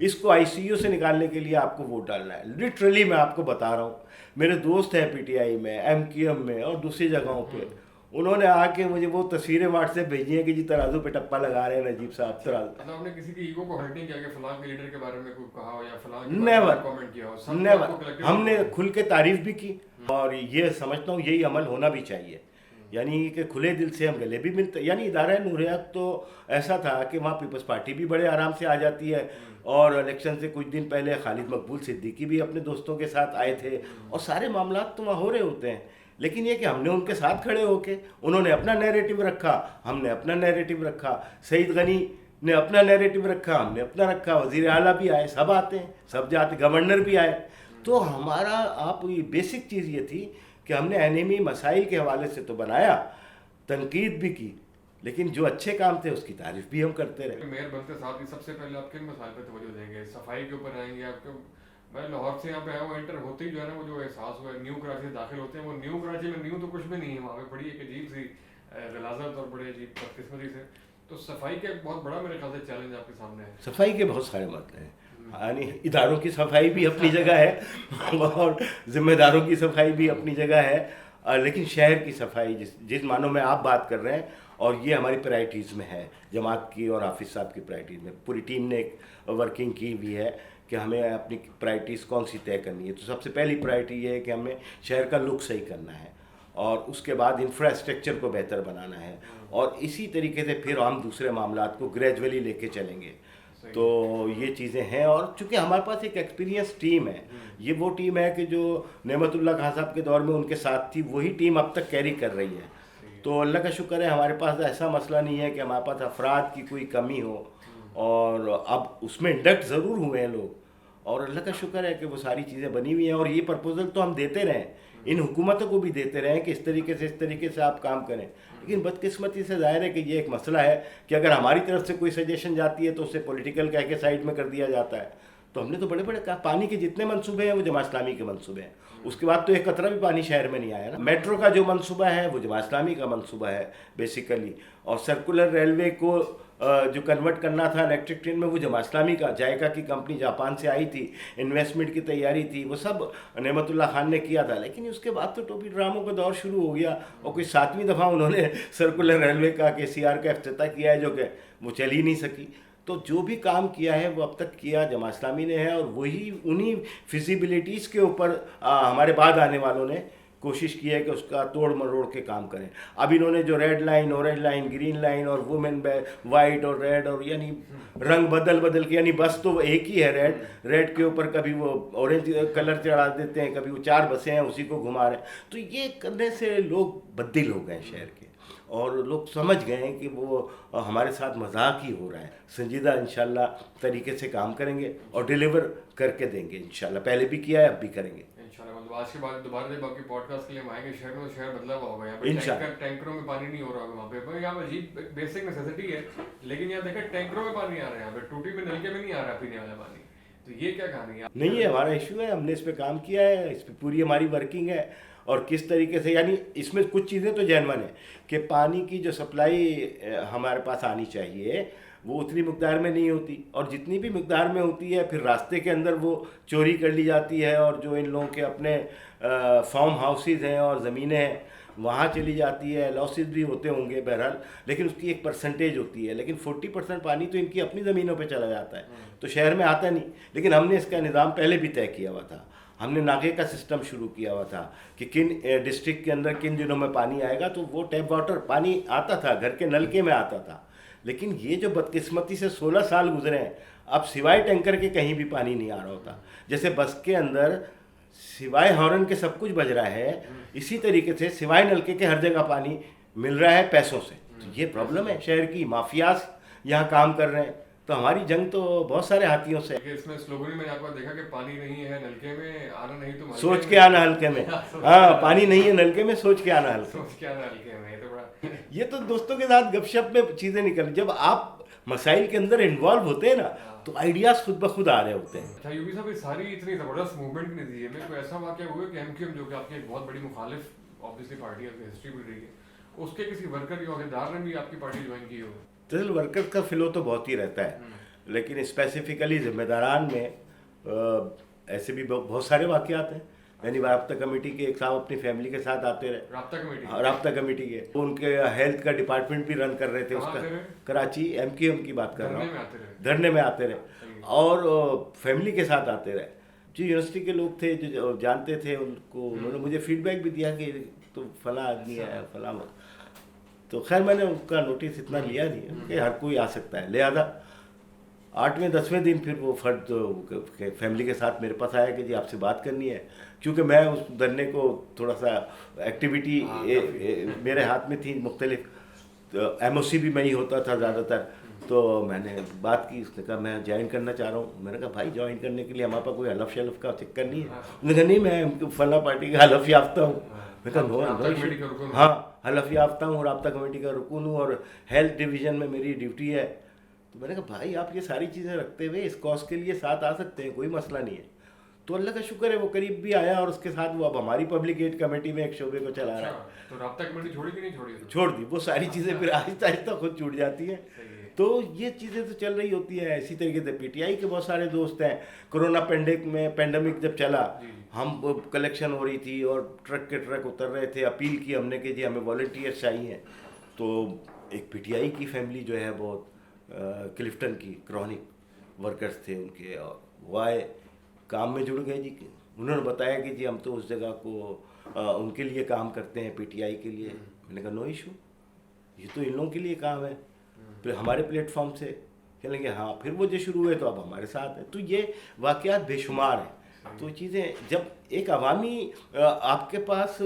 इसको ICU से निकालने के लिए आपको वोट डालना है। लिटरली मैं आपको बता रहा हूँ, मेरे दोस्त हैं PTI में, MQM में और दूसरी जगहों पे, उन्होंने आके मुझे वो तस्वीरें व्हाट्सएप भेजी हैं कि जी तराजू पे टप्पा लगा रहे हैं नजीब साहब तराजू।
आपने किसी की ईगो को हर्ट नहीं किया कि फलां के लीडर के बारे में कुछ कहा हो या फलां के
नेवर,
बारे में कमेंट किया हो?
नेवर। हमने खुल के तारीफ भी की, और ये समझता हूँ यही अमल होना भी चाहिए। यानी कि खुले दिल से हम गले भी मिलते। यानी इदारा नूरियत तो ऐसा था कि वहाँ पीपल्स पार्टी भी बड़े आराम से आ जाती है, और इलेक्शन से कुछ दिन पहले खालिद मकबूल सिद्दीकी भी अपने दोस्तों के साथ आए थे, और सारे मामलात तो वहाँ हो रहे होते हैं। लेकिन ये कि हमने उनके साथ खड़े होके, उन्होंने अपना नैरेटिव रखा, हमने अपना नैरेटिव रखा, सईद गनी ने अपना नैरेटिव रखा, हमने अपना रखा, वज़ीर आला भी आए, सब आते हैं, सब जाते, गवर्नर भी आए। तो हमारा आप ये बेसिक चीज़ ये थी कि हमने एनिमी मसाइल के हवाले से तो बनाया, तनकीद भी की, लेकिन जो अच्छे काम थे उसकी तारीफ भी हम करते रहे।
मेयर बनते साथ ही सबसे पहले आप किन मसाइल पे तवज्जो देंगे? सफाई के ऊपर आएंगे? आपके, मैं लाहौर से यहाँ पे आया हूँ, एंटर होते ही जो है ना, वो जो एहसास हुआ न्यू कराची से दाखिल होते हैं, वो न्यू कराची में न्यू तो कुछ भी नहीं है, वहाँ पे बड़ी एक अजीब सी गलाजत और बड़े अजीब बदकिस्मती से। तो सफाई का एक बहुत बड़ा मेरे ख्याल से चैलेंज आपके सामने है।
सफाई के बहुत सारे मसले हैं, यानी इदारों की सफाई भी अपनी जगह है और जिम्मेदारों की सफाई भी अपनी जगह है, लेकिन शहर की सफाई जिस मानों में आप बात कर रहे हैं, और ये हमारी प्रायोरिटीज़ में है, जमात की और हाफिज साहब की प्रायोरिटीज़ में। पूरी टीम ने एक वर्किंग की हुई है کہ ہمیں اپنی پرائرٹیز کون سی طے کرنی ہے. تو سب سے پہلی پرائرٹی یہ ہے کہ ہمیں شہر کا لک صحیح کرنا ہے, اور اس کے بعد انفراسٹرکچر کو بہتر بنانا ہے, اور اسی طریقے سے پھر ہم دوسرے معاملات کو گریجولی لے کے چلیں گے. تو یہ چیزیں ہیں, اور چونکہ ہمارے پاس ایک ایکسپیرینس ٹیم ہے, یہ وہ ٹیم ہے کہ جو نعمت اللہ خان صاحب کے دور میں ان کے ساتھ تھی, وہی ٹیم اب تک کیری کر رہی ہے. تو اللہ کا شکر ہے ہمارے پاس ایسا مسئلہ نہیں ہے کہ ہمارے پاس افراد کی کوئی کمی ہو, اور اب اس میں انڈکٹ ضرور ہوئے ہیں لوگ, اور اللہ کا شکر ہے کہ وہ ساری چیزیں بنی ہوئی ہیں. اور یہ پرپوزل تو ہم دیتے رہیں, ان حکومتوں کو بھی دیتے رہیں کہ اس طریقے سے آپ کام کریں. لیکن بدقسمتی سے ظاہر ہے کہ یہ ایک مسئلہ ہے کہ اگر ہماری طرف سے کوئی سجیشن جاتی ہے تو اسے پولیٹیکل کہہ کے سائڈ میں کر دیا جاتا ہے. تو ہم نے تو بڑے بڑے کہا پانی کے جتنے منصوبے ہیں وہ جماعت اسلامی کے منصوبے ہیں. اس کے بعد تو ایک قطرہ بھی پانی شہر میں نہیں آیا نا. میٹرو کا جو منصوبہ ہے وہ جماعت اسلامی کا منصوبہ ہے بیسیکلی, اور سرکولر ریلوے کو جو کنورٹ کرنا تھا الیکٹرک ٹرین میں وہ جماعت اسلامی کا, جائکا کی کمپنی جاپان سے آئی تھی, انویسٹمنٹ کی تیاری تھی, وہ سب نعمت اللہ خان نے کیا تھا. لیکن اس کے بعد تو ٹوپی ڈراموں کا دور شروع ہو گیا, اور کوئی 7ویں دفعہ انہوں نے سرکولر ریلوے کا KCR کا افتتاح کیا ہے جو کہ وہ چل ہی نہیں سکی. تو جو بھی کام کیا ہے وہ اب تک کیا جماعت اسلامی نے ہے, اور وہی انہی فیزیبلٹیز کے اوپر ہمارے بعد آنے والوں نے کوشش کی ہے کہ اس کا توڑ مروڑ کے کام کریں. اب انہوں نے جو red line, orange line, green line اور وومن وائٹ اور ریڈ, اور یعنی رنگ بدل کے, یعنی بس تو ایک ہی ہے ریڈ کے اوپر کبھی وہ اورنج کلر چڑھا دیتے ہیں, کبھی وہ 4 بسیں ہیں اسی کو گھما رہے ہیں. تو یہ کرنے سے لوگ بددل ہو گئے شہر کے, اور لوگ سمجھ گئے ہیں کہ وہ ہمارے ساتھ مذاق ہی ہو رہا ہے. سنجیدہ انشاءاللہ طریقے سے کام کریں گے اور ڈیلیور کر کے دیں گے انشاءاللہ. پہلے بھی کیا ہے, اب بھی کریں گے
انشاءاللہ. مطلب آج کے بعد دوبارہ جب آپ کی پوڈ کاسٹ کے لیے ہم آئیں گے شہر میں, تو شہر بدلا ہوا ہوگا. یہاں پہ ٹینکروں میں پانی نہیں ہو رہا ہوگا وہاں پہ. یہاں عجیب بیسک نیسیسٹی ہے, لیکن یہاں دیکھیں ٹینکروں میں پانی آ رہا ہے, یہاں پہ ٹوٹی میں نلکے میں نہیں آ رہا پینے والا پانی. تو یہ کیا کہانی ہے؟
نہیں, یہ ہمارا ایشو ہے, ہم نے اس پہ کام کیا ہے, اس پہ پوری ہماری ورکنگ ہے. اور کس طریقے سے, یعنی اس میں کچھ چیزیں تو جینون ہیں کہ پانی کی جو سپلائی ہمارے پاس آنی چاہیے وہ اتنی مقدار میں نہیں ہوتی, اور جتنی بھی مقدار میں ہوتی ہے پھر راستے کے اندر وہ چوری کر لی جاتی ہے, اور جو ان لوگوں کے اپنے فارم ہاؤسز ہیں اور زمینیں ہیں وہاں چلی جاتی ہے. لاسز بھی ہوتے ہوں گے بہرحال, لیکن اس کی ایک پرسنٹیج ہوتی ہے. لیکن 40% پانی تو ان کی اپنی زمینوں پہ چلا جاتا ہے, تو شہر میں آتا نہیں. لیکن ہم نے اس کا نظام پہلے بھی طے کیا ہوا تھا. ہم نے ناغے کا سسٹم شروع کیا ہوا تھا کہ کن ڈسٹرکٹ کے اندر کن دنوں میں پانی آئے گا, تو وہ ٹیپ واٹر پانی آتا تھا, گھر کے نلکے میں آتا تھا. لیکن یہ جو بدقسمتی سے 16 سال گزرے ہیں, اب سوائے ٹینکر کے کہیں بھی پانی نہیں آ رہا ہوتا. جیسے بس کے اندر سوائے ہارن کے سب کچھ بج رہا ہے, اسی طریقے سے سوائے نلکے کے ہر جگہ پانی مل رہا ہے پیسوں سے. تو یہ پرابلم ہے شہر کی, مافیاز یہاں کام کر رہے ہیں. تو ہماری جنگ تو بہت سارے ہاتھیوں سے.
اس میں سلوگن میں آپ کو دیکھا کہ پانی نہیں ہے نلکے میں, آنا نہیں تو
سوچ کے آنا ہلکے میں. ہاں, پانی نہیں ہے نلکے میں, سوچ کے آنا ہلکے میں.
سوچ کے آنا ہلکے میں, یہ تو بڑا
یہ تو دوستوں کے ساتھ گپ شپ میں چیزیں نکل, جب آپ مسائل کے اندر انوالو ہوتے ہیں نا تو آئیڈیاز خود بخود آ رہے ہوتے ہیں.
اچھا یوبی صاحب, یہ ساری اتنی زبردست موومنٹ کے نتیجے میں کوئی ایسا واقعہ ہوا کہ MQM جو کہ آپ کی ایک بہت بڑی مخالف آبویسلی پارٹی ہے, ہسٹری بھی رہی ہے, اس کے کسی ورکر یا عہدیدار نے بھی آپ کی پارٹی جوائن کی ہو؟
دراصل ورکر کا فلو تو بہت ہی رہتا ہے, لیکن اسپیسیفکلی ذمہ داران میں ایسے بھی بہت سارے واقعات ہیں. یعنی رابطہ کمیٹی کے ایک صاحب اپنی فیملی کے ساتھ آتے رہے. رابطہ کمیٹی کے ان کے ہیلتھ کا ڈپارٹمنٹ بھی رن کر رہے تھے. اس کا کراچی MQM کی بات کر رہا ہوں, دھرنے میں آتے رہے, اور فیملی کے ساتھ آتے رہے. جو یونیورسٹی کے لوگ تھے جو جانتے تھے ان کو, انہوں نے مجھے فیڈ بیک بھی دیا کہ تو فلاں آدمی ہے فلاں. تو خیر میں نے ان کا نوٹس اتنا لیا نہیں کہ ہر کوئی آ سکتا ہے. لہذا 8ویں 10ویں دن پھر وہ فرد فیملی کے ساتھ میرے پاس آیا کہ جی آپ سے بات کرنی ہے. کیونکہ میں اس دھرنے کو تھوڑا سا ایکٹیویٹی میرے ہاتھ میں تھی مختلف, MOC بھی میں ہی ہوتا تھا زیادہ تر. تو میں نے بات کی, اس نے کہا میں جوائن کرنا چاہ رہا ہوں. میں نے کہا بھائی جوائن کرنے کے لیے ہمارے پاس کوئی حلف شلف کا چکر نہیں ہے. انہوں نے کہا نہیں میں فلاں پارٹی کا حلف یافتہ ہوں. میں کہا ہاں حلف یافتہ ہوں, رابطہ کمیٹی کا رکن ہوں, اور ہیلتھ ڈویژن میں میری ڈیوٹی ہے. تو میں نے کہا بھائی آپ یہ ساری چیزیں رکھتے ہوئے اس کاز کے لیے ساتھ آ سکتے ہیں, کوئی مسئلہ نہیں ہے. تو اللہ کا شکر ہے وہ قریب بھی آیا, اور اس کے ساتھ وہ اب ہماری پبلک ایڈ کمیٹی میں ایک شعبے کو چلا رہا ہے.
تو رابطہ کمیٹی چھوڑی کہ نہیں چھوڑی؟
چھوڑ دی. وہ ساری چیزیں پھر آہستہ آہستہ خود چھوٹ جاتی ہیں. تو یہ چیزیں تو چل رہی ہوتی ہیں. اسی طریقے سے PTI کے بہت سارے دوست ہیں. کرونا پینڈیمک جب چلا, ہم کلیکشن ہو رہی تھی اور ٹرک کے ٹرک اتر رہے تھے. اپیل کی ہم نے کہ جی ہمیں والنٹیئرس چاہیے. تو ایک PTI کی فیملی جو ہے بہت کلفٹن کی کرونک ورکرز تھے ان کے, اور वो आए, काम में जुड़ गए जी। उन्होंने बताया कि जी हम तो उस जगह को उनके लिए काम करते हैं, पीटीआई के लिए। मैंने कहा नो इशू, ये तो इन लोगों के लिए काम है। फिर हमारे प्लेटफॉर्म से चलेंगे, हाँ फिर वो जो शुरू हुए तो अब हमारे साथ है। तो ये वाक़यात बेशुमार हैं। तो चीज़ें जब एक अवामी आपके पास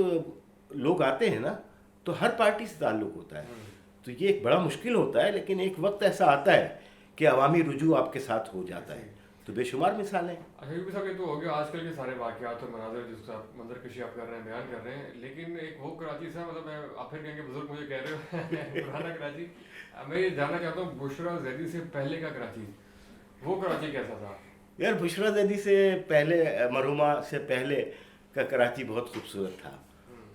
लोग आते हैं ना, तो हर पार्टी से ताल्लुक़ होता है, तो ये एक बड़ा मुश्किल होता है। लेकिन एक वक्त ऐसा आता है कि अवामी रुजू आपके साथ हो जाता है। तो बेशुमार मिसालें।
अच्छा यूपी साहब, ये तो हो गया आजकल के सारे वाक़यात और मनाज़र जिसका मंजरकशी आप कर रहे हैं, बयान कर रहे हैं। लेकिन एक वो कराची से, मतलब मैं आप फिर कहेंगे बुजुर्ग मुझे कह रहे हो पुराना कराची, मैं ये जानना चाहता हूँ बुशरा ज़ैदी से पहले का कराची, वो कराची कैसा था?
यार बुशरा ज़ैदी से पहले, मरहुमा से पहले का कराची बहुत खूबसूरत था।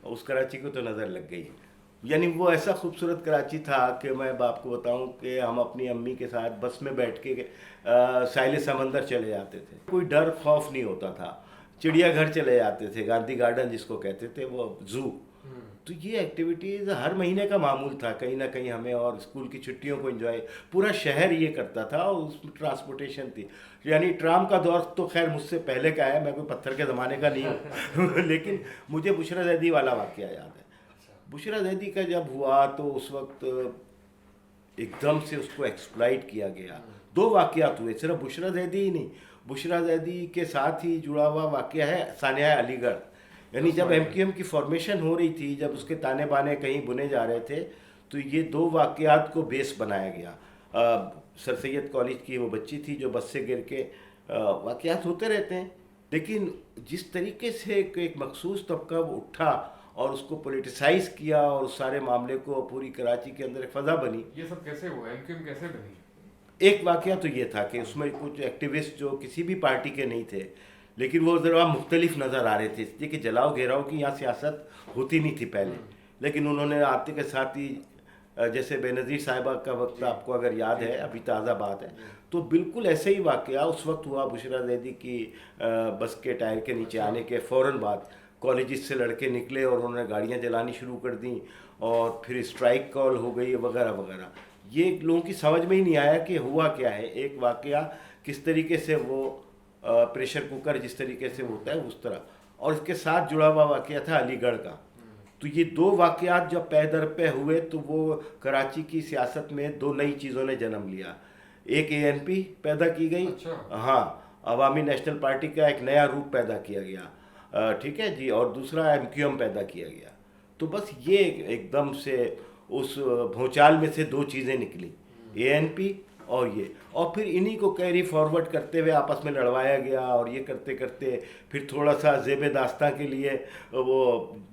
उस कराची को तो नज़र लग गई। यानी वो ऐसा खूबसूरत कराची था कि मैं आपको बताऊं कि हम अपनी अम्मी के साथ बस में बैठ के साहिल समंदर चले जाते थे। कोई डर खौफ नहीं होता था। चिड़ियाघर चले जाते थे, गांधी गार्डन जिसको कहते थे, वो ज़ू। तो ये एक्टिविटीज़ हर महीने का मामूल था कहीं ना कहीं हमें, और स्कूल की छुट्टियों को एंजॉय पूरा शहर ये करता था। और उसमें ट्रांसपोर्टेशन थी, यानी ट्राम का दौर तो खैर मुझसे पहले का है, मैं कोई पत्थर के ज़माने का नहीं हूँ लेकिन मुझे बुशरा ज़ैदी वाला वाक़या याद है। बुशरा ज़ैदी का जब हुआ तो उस वक्त एकदम से उसको एक्सप्लॉइट किया गया। दो वाक़यात हुए, सिर्फ बुशरा ज़ैदी ही नहीं, बुशरा ज़ैदी के साथ ही जुड़ा हुआ वाक़या है सानिया अलीगढ़। यानी जब एमक्यूएम की फॉर्मेशन हो रही थी, जब उसके ताने बाने कहीं बुने जा रहे थे, तो ये दो वाक़यात को बेस बनाया गया। सर सैयद कॉलेज की वो बच्ची थी जो बस से गिर के, वाक़यात होते रहते हैं, लेकिन जिस तरीके से एक मखसूस तबका उठा और उसको पोलिटिसाइज किया और उस सारे मामले को पूरी कराची के अंदर एक फ़ज़ा बनी।
ये सब कैसे हुआ, एमक्यूएम कैसे बनी?
एक वाक़या तो ये था कि उसमें कुछ एक्टिविस्ट जो किसी भी पार्टी के नहीं थे, लेकिन वो ज़रा मुख्तलिफ नज़र आ रहे थे, इसलिए कि जलाओ घेराव की यहाँ सियासत होती नहीं थी पहले। लेकिन उन्होंने आते के साथ ही, जैसे बेनज़ीर साहिबा का वक्त आपको अगर याद है, अभी ताज़ा बात है, तो बिल्कुल ऐसे ही वाक़या उस वक्त हुआ। बुशरा ज़ैदी की बस के टायर के नीचे आने के फ़ौरन बाद कॉलेजेस से लड़के निकले और उन्होंने गाड़ियाँ जलानी शुरू कर दी, और फिर स्ट्राइक कॉल हो गई वगैरह वगैरह। ये लोगों की समझ में ही नहीं आया कि हुआ क्या है। एक वाक़या किस तरीके से वो प्रेशर कुकर जिस तरीके से होता है उस तरह, और इसके साथ जुड़ा हुआ वाक़या था अलीगढ़ का। तो ये दो वाक़यात जब पै दर पे हुए तो वो कराची की सियासत में दो नई चीज़ों ने जन्म लिया। एक एएनपी पैदा की गई, हाँ, अवामी नेशनल पार्टी का एक नया रूप पैदा किया गया, ठीक है जी, और दूसरा एमक्यूएम पैदा किया गया। तो बस ये एकदम से उस भूचाल में से दो चीज़ें निकली, एएनपी और ये, और फिर इन्हीं को कैरी फॉरवर्ड करते हुए आपस में लड़वाया गया। और ये करते करते फिर थोड़ा सा ज़ेब दास्तां के लिए वो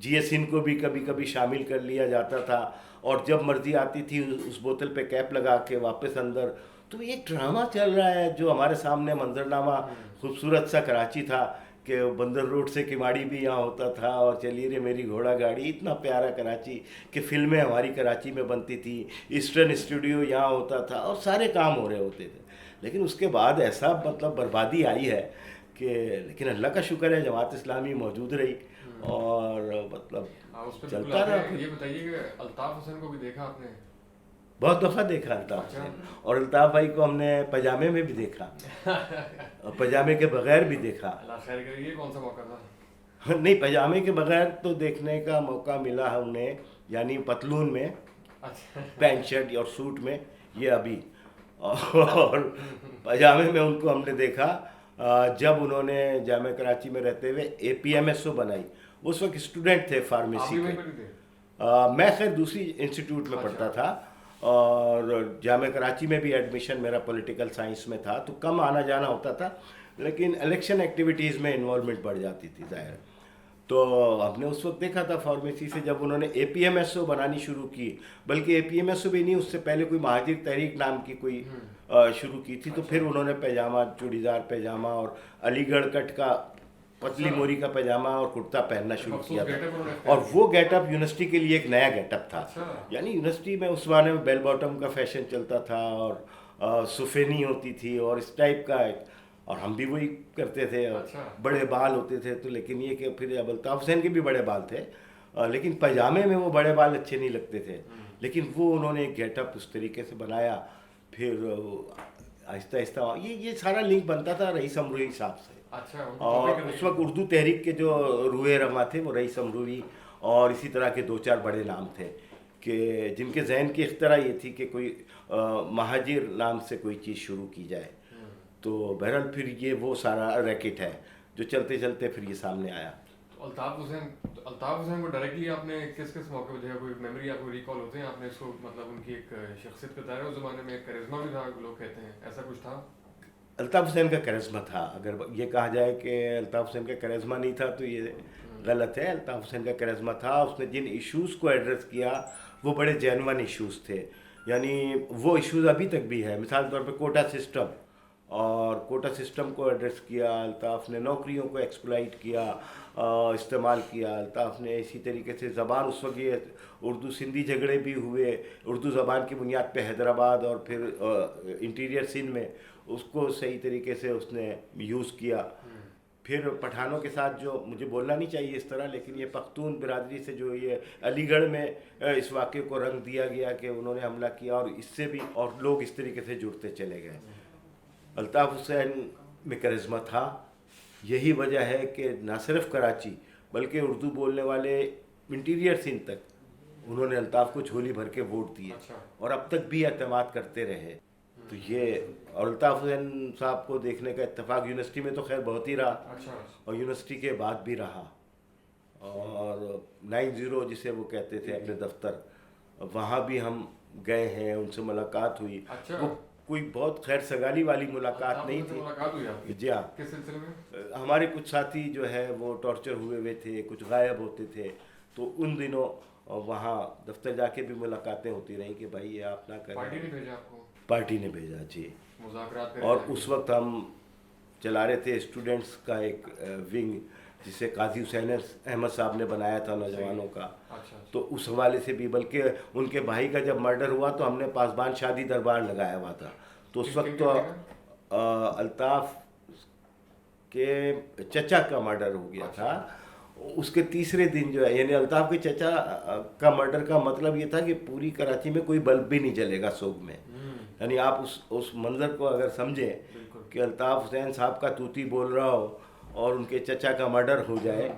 जीएसिन को भी कभी कभी शामिल कर लिया जाता था, और जब मर्जी आती थी उस बोतल पे कैप लगा के वापस अंदर। तो एक ड्रामा चल रहा है जो हमारे सामने मंजरनामा खूबसूरत सा कराची था कि बंदर रोड से किमाड़ी भी यहाँ होता था, और चलिए रे मेरी घोड़ा गाड़ी, इतना प्यारा कराची कि फिल्में हमारी कराची में बनती थी, ईस्टर्न स्टूडियो यहाँ होता था, और सारे काम हो रहे होते थे। लेकिन उसके बाद ऐसा मतलब बर्बादी आई है कि, लेकिन अल्लाह का शुक्र है जमात इस्लामी मौजूद रही और मतलब चलता रहा।
ये बताइए कि अल्ताफ़ हुसैन को भी देखा आपने?
बहुत दफ़ा देखा अल्ताफ़ हुसैन, और अल्ताफ़ भाई को हमने पजामे में भी देखा और पजामे के बगैर भी देखा।
अल्लाह खैर करे। ये कौन सा मौका था?
नहीं, पजामे के बगैर तो देखने का मौका मिला है उन्हें, यानी पतलून में, पैंट शर्ट और सूट में, ये अभी। और पजामे में उनको हमने देखा जब उन्होंने जामिया कराची में रहते हुए एपीएमएसओ बनाई। उस वक्त स्टूडेंट थे फार्मेसी के। मैं खैर दूसरी इंस्टीट्यूट में पढ़ता था, और जामिया कराची में भी एडमिशन मेरा पॉलिटिकल साइंस में था, तो कम आना जाना होता था, लेकिन इलेक्शन एक्टिविटीज़ में इन्वॉल्वमेंट बढ़ जाती थी ज़ाहिर। तो हमने उस वक्त देखा था फार्मेसी से जब उन्होंने एपीएमएसओ बनानी शुरू की, बल्कि एपीएमएसओ भी नहीं, उससे पहले कोई महाजिर तहरीक नाम की कोई शुरू की थी। तो फिर उन्होंने पैजामा, चूड़ीदार पैजामा और अलीगढ़ कट का पतली मोरी का पैजामा और कुर्ता पहनना शुरू किया था। और वो गेटअप यूनिवर्सिटी के लिए एक नया गेटअप था। यानी यूनिवर्सिटी में उस जमाने में बेल बॉटम का फैशन चलता था, और सुफेनी होती थी और इस टाइप का, और हम भी वही करते थे। बड़े बाल होते थे, तो लेकिन ये कि फिर अल्ताफ़ हुसैन के भी बड़े बाल थे, लेकिन पैजामे में वो बड़े बाल अच्छे नहीं लगते थे। लेकिन वो उन्होंने एक गेटअप उस तरीके से बनाया। फिर आहिस्ता आहिस्ता ये सारा लिंक बनता था रईस अमरूही साहब से।
अच्छा, उनको
और
copy करने
उस
की-
वक्त उर्दू तहरीक के जो रूए रवा थे वो रईस अमरूही और इसी तरह के दो चार बड़े नाम थे कि जिनके जहन की इख्तरा ये थी कि कोई महाजिर नाम से कोई चीज़ शुरू की जाए। तो बहरहाल फिर ये वो सारा रैकेट है जो चलते चलते फिर ये सामने आया।
तो अल्ताफ हुसैन को डायरेक्टली आपने किस किस मौके पे देखा, कोई मेमोरी आपको रिकॉल होते हैं, आपने इसको मतलब उनकी एक शख्सियत बताया उस ज़माने में, एक करिश्मा भी था लोग कहते हैं, ऐसा कुछ था?
अल्ताफ़ हुसैन का करिश्मा था। अगर ये कहा जाए कि अल्ताफ़ हुसैन का करिश्मा नहीं था तो ये गलत है। अल्ताफ़ हुसैन का करिश्मा था। उसने जिन इश्यूज़ को एड्रेस किया वो बड़े जेन्युइन इश्यूज़ थे, यानी वो इश्यूज़ अभी तक भी है। मिसाल के तौर पे कोटा सिस्टम, और कोटा सिस्टम को एड्रेस किया अल्ताफ़ ने। नौकरियों को एक्सप्लॉइट किया, इस्तेमाल किया अल्ताफ़ ने। इसी तरीके से ज़बान, उस वक्त ये उर्दू सिंधी झगड़े भी हुए उर्दू ज़बान की बुनियाद पे हैदराबाद और फिर इंटीरियर सिंध में, उसको सही तरीके से उसने यूज़ किया। फिर पठानों के साथ जो, मुझे बोलना नहीं चाहिए इस तरह, लेकिन ये पख्तून बिरादरी से जो ये अलीगढ़ में इस वाक़े को रंग दिया गया कि उन्होंने हमला किया, और इससे भी और लोग इस तरीके से जुड़ते चले गए। अल्ताफ़ हुसैन में करिश्मा था। यही वजह है कि न सिर्फ कराची बल्कि उर्दू बोलने वाले इंटीरियर सिंध तक उन्होंने अल्ताफ़ को झोली भर के वोट दिए।
अच्छा।
और अब तक भी एतमाद करते रहे। तो ये, और अल्ताफ़ हुसैन साहब को देखने का इत्तेफाक यूनिवर्सिटी में तो खैर बहुत ही रहा,
अच्छा,
और यूनिवर्सिटी के बाद भी रहा। और 90 जिसे वो कहते थे अपने दफ्तर, वहाँ भी हम गए हैं, उनसे मुलाकात हुई।
अच्छा।
वो कोई बहुत खैर सगाली वाली मुलाकात
अल्ताफ
नहीं
हुसैन से
थी।
मुलाकात हुई आपकी?
जी हाँ।
किस सिलसिले में?
हमारे कुछ साथी जो है वो टॉर्चर हुए हुए थे, कुछ गायब होते थे, तो उन दिनों वहाँ दफ्तर जाके भी मुलाकातें होती रहीं कि भाई ये आप ना
पार्टी
करें।
ने भेजा आपको?
पार्टी ने भेजा जी।
मुज़ाकरात
और
करें
उस वक्त हम चला रहे थे स्टूडेंट्स का एक विंग, जिसे काजी हुसैन अहमद साहब ने बनाया था नौजवानों का।
अच्छा,
तो उस हवाले से भी, बल्कि उनके भाई का जब मर्डर हुआ तो हमने पासबान शादी दरबार लगाया हुआ था। तो उस वक्त तो अल्ताफ़ के चचा का मर्डर हो गया था। उसके तीसरे दिन जो है, यानी अल्ताफ़ के चचा का मर्डर का मतलब ये था कि पूरी कराची में कोई बल्ब भी नहीं जलेगा सोग में। यानी आप उस मंज़र को अगर समझें कि अल्ताफ़ हुसैन साहब का तूती बोल रहा हो और उनके चचा का मर्डर हो जाए,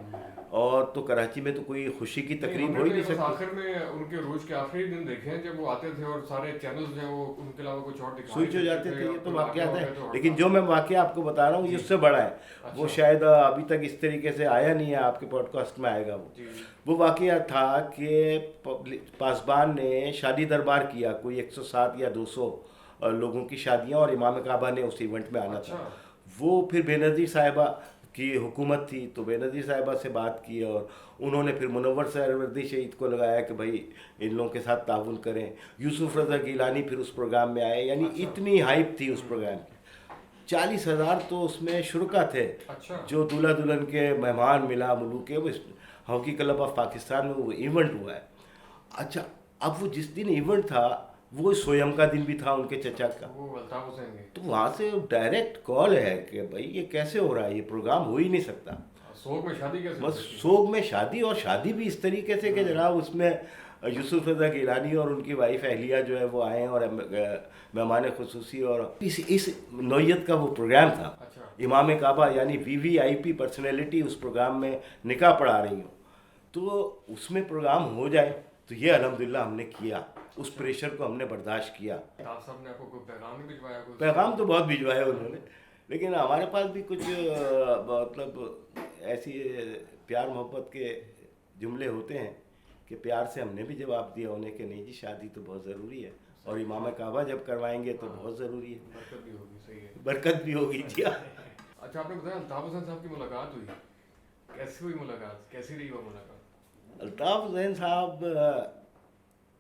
और तो कराची में तो कोई खुशी की तकरीब हो ही नहीं सकती।
आखिर में उनके रोज के आखिरी दिन देखे हैं जब वो आते थे और सारे चैनल्स जो हैं वो उनके अलावा कुछ और दिखा
स्विच हो जाते थे। ये तो वाक़यात है,
तो
लेकिन जो मैं वाक़या आपको बता रहा हूँ ये उससे बड़ा है। वो शायद अभी तक इस तरीके से आया नहीं है, आपके पॉडकास्ट में आएगा वो वाक़या था कि पासबान ने शादी दरबार किया, कोई 107 या 200 लोगों की शादियाँ, और इमाम काबा ने उस इवेंट में आना था। वो फिर बेनज़ीर साहिबा की हुकूमत थी, तो बेनज़ीर साहिबा से बात की और उन्होंने फिर मुनव्वर सहरवर्दी शहीद को लगाया कि भाई इन लोगों के साथ ताउन करें। यूसुफ रज़ा गिलानी फिर उस प्रोग्राम में आए, यानी इतनी हाइप थी उस प्रोग्राम की। 40,000 तो उसमें शुरका थे। जो दूल्हा दुल्हन के मेहमान मिला मुल्क के, वो हॉकी क्लब ऑफ पाकिस्तान में वो इवेंट हुआ है। अच्छा, अब वो जिस दिन इवेंट था वो स्वयं का दिन भी था उनके चचा का,
वो अल्ताफ हुसैन के।
तो वहाँ से डायरेक्ट कॉल है कि भाई ये कैसे हो रहा है, ये प्रोग्राम हो ही नहीं सकता।
सोग में शादी कैसे?
बस सोग में शादी, और शादी भी इस तरीके से कि जनाब उसमें यूसुफ रज़ा गिलानी और उनकी वाइफ अहलिया जो है वो आए और मेहमान खुसूसी, और इस नौयत का वो प्रोग्राम था। इमाम काबा यानी VVIP पर्सनैलिटी उस प्रोग्राम में निकाह पढ़ा रही हूँ, तो उसमें प्रोग्राम हो जाए तो ये अल्हम्दुलिल्लाह हमने किया। उस प्रेशर को हमने बर्दाश्त किया।
साहब ने आपको कोई पैगाम नहीं भिजवाया?
पैगाम तो बहुत भिजवाया उन्होंने, लेकिन हमारे पास भी कुछ मतलब ऐसी प्यार मोहब्बत के जुमले होते हैं कि प्यार से हमने भी जवाब दिया उन्हें कि नहीं जी शादी तो बहुत ज़रूरी है, और इमाम काबा जब करवाएंगे तो बहुत ज़रूरी है,
बरकत भी होगी। सही है,
बरकत भी होगी जी।
अच्छा, आपने बताया अल्ताफ हुसैन साहब की मुलाकात हुई, कैसी हुई मुलाकात, कैसी रही वो मुलाकात?
अल्ताफ हुसैन साहब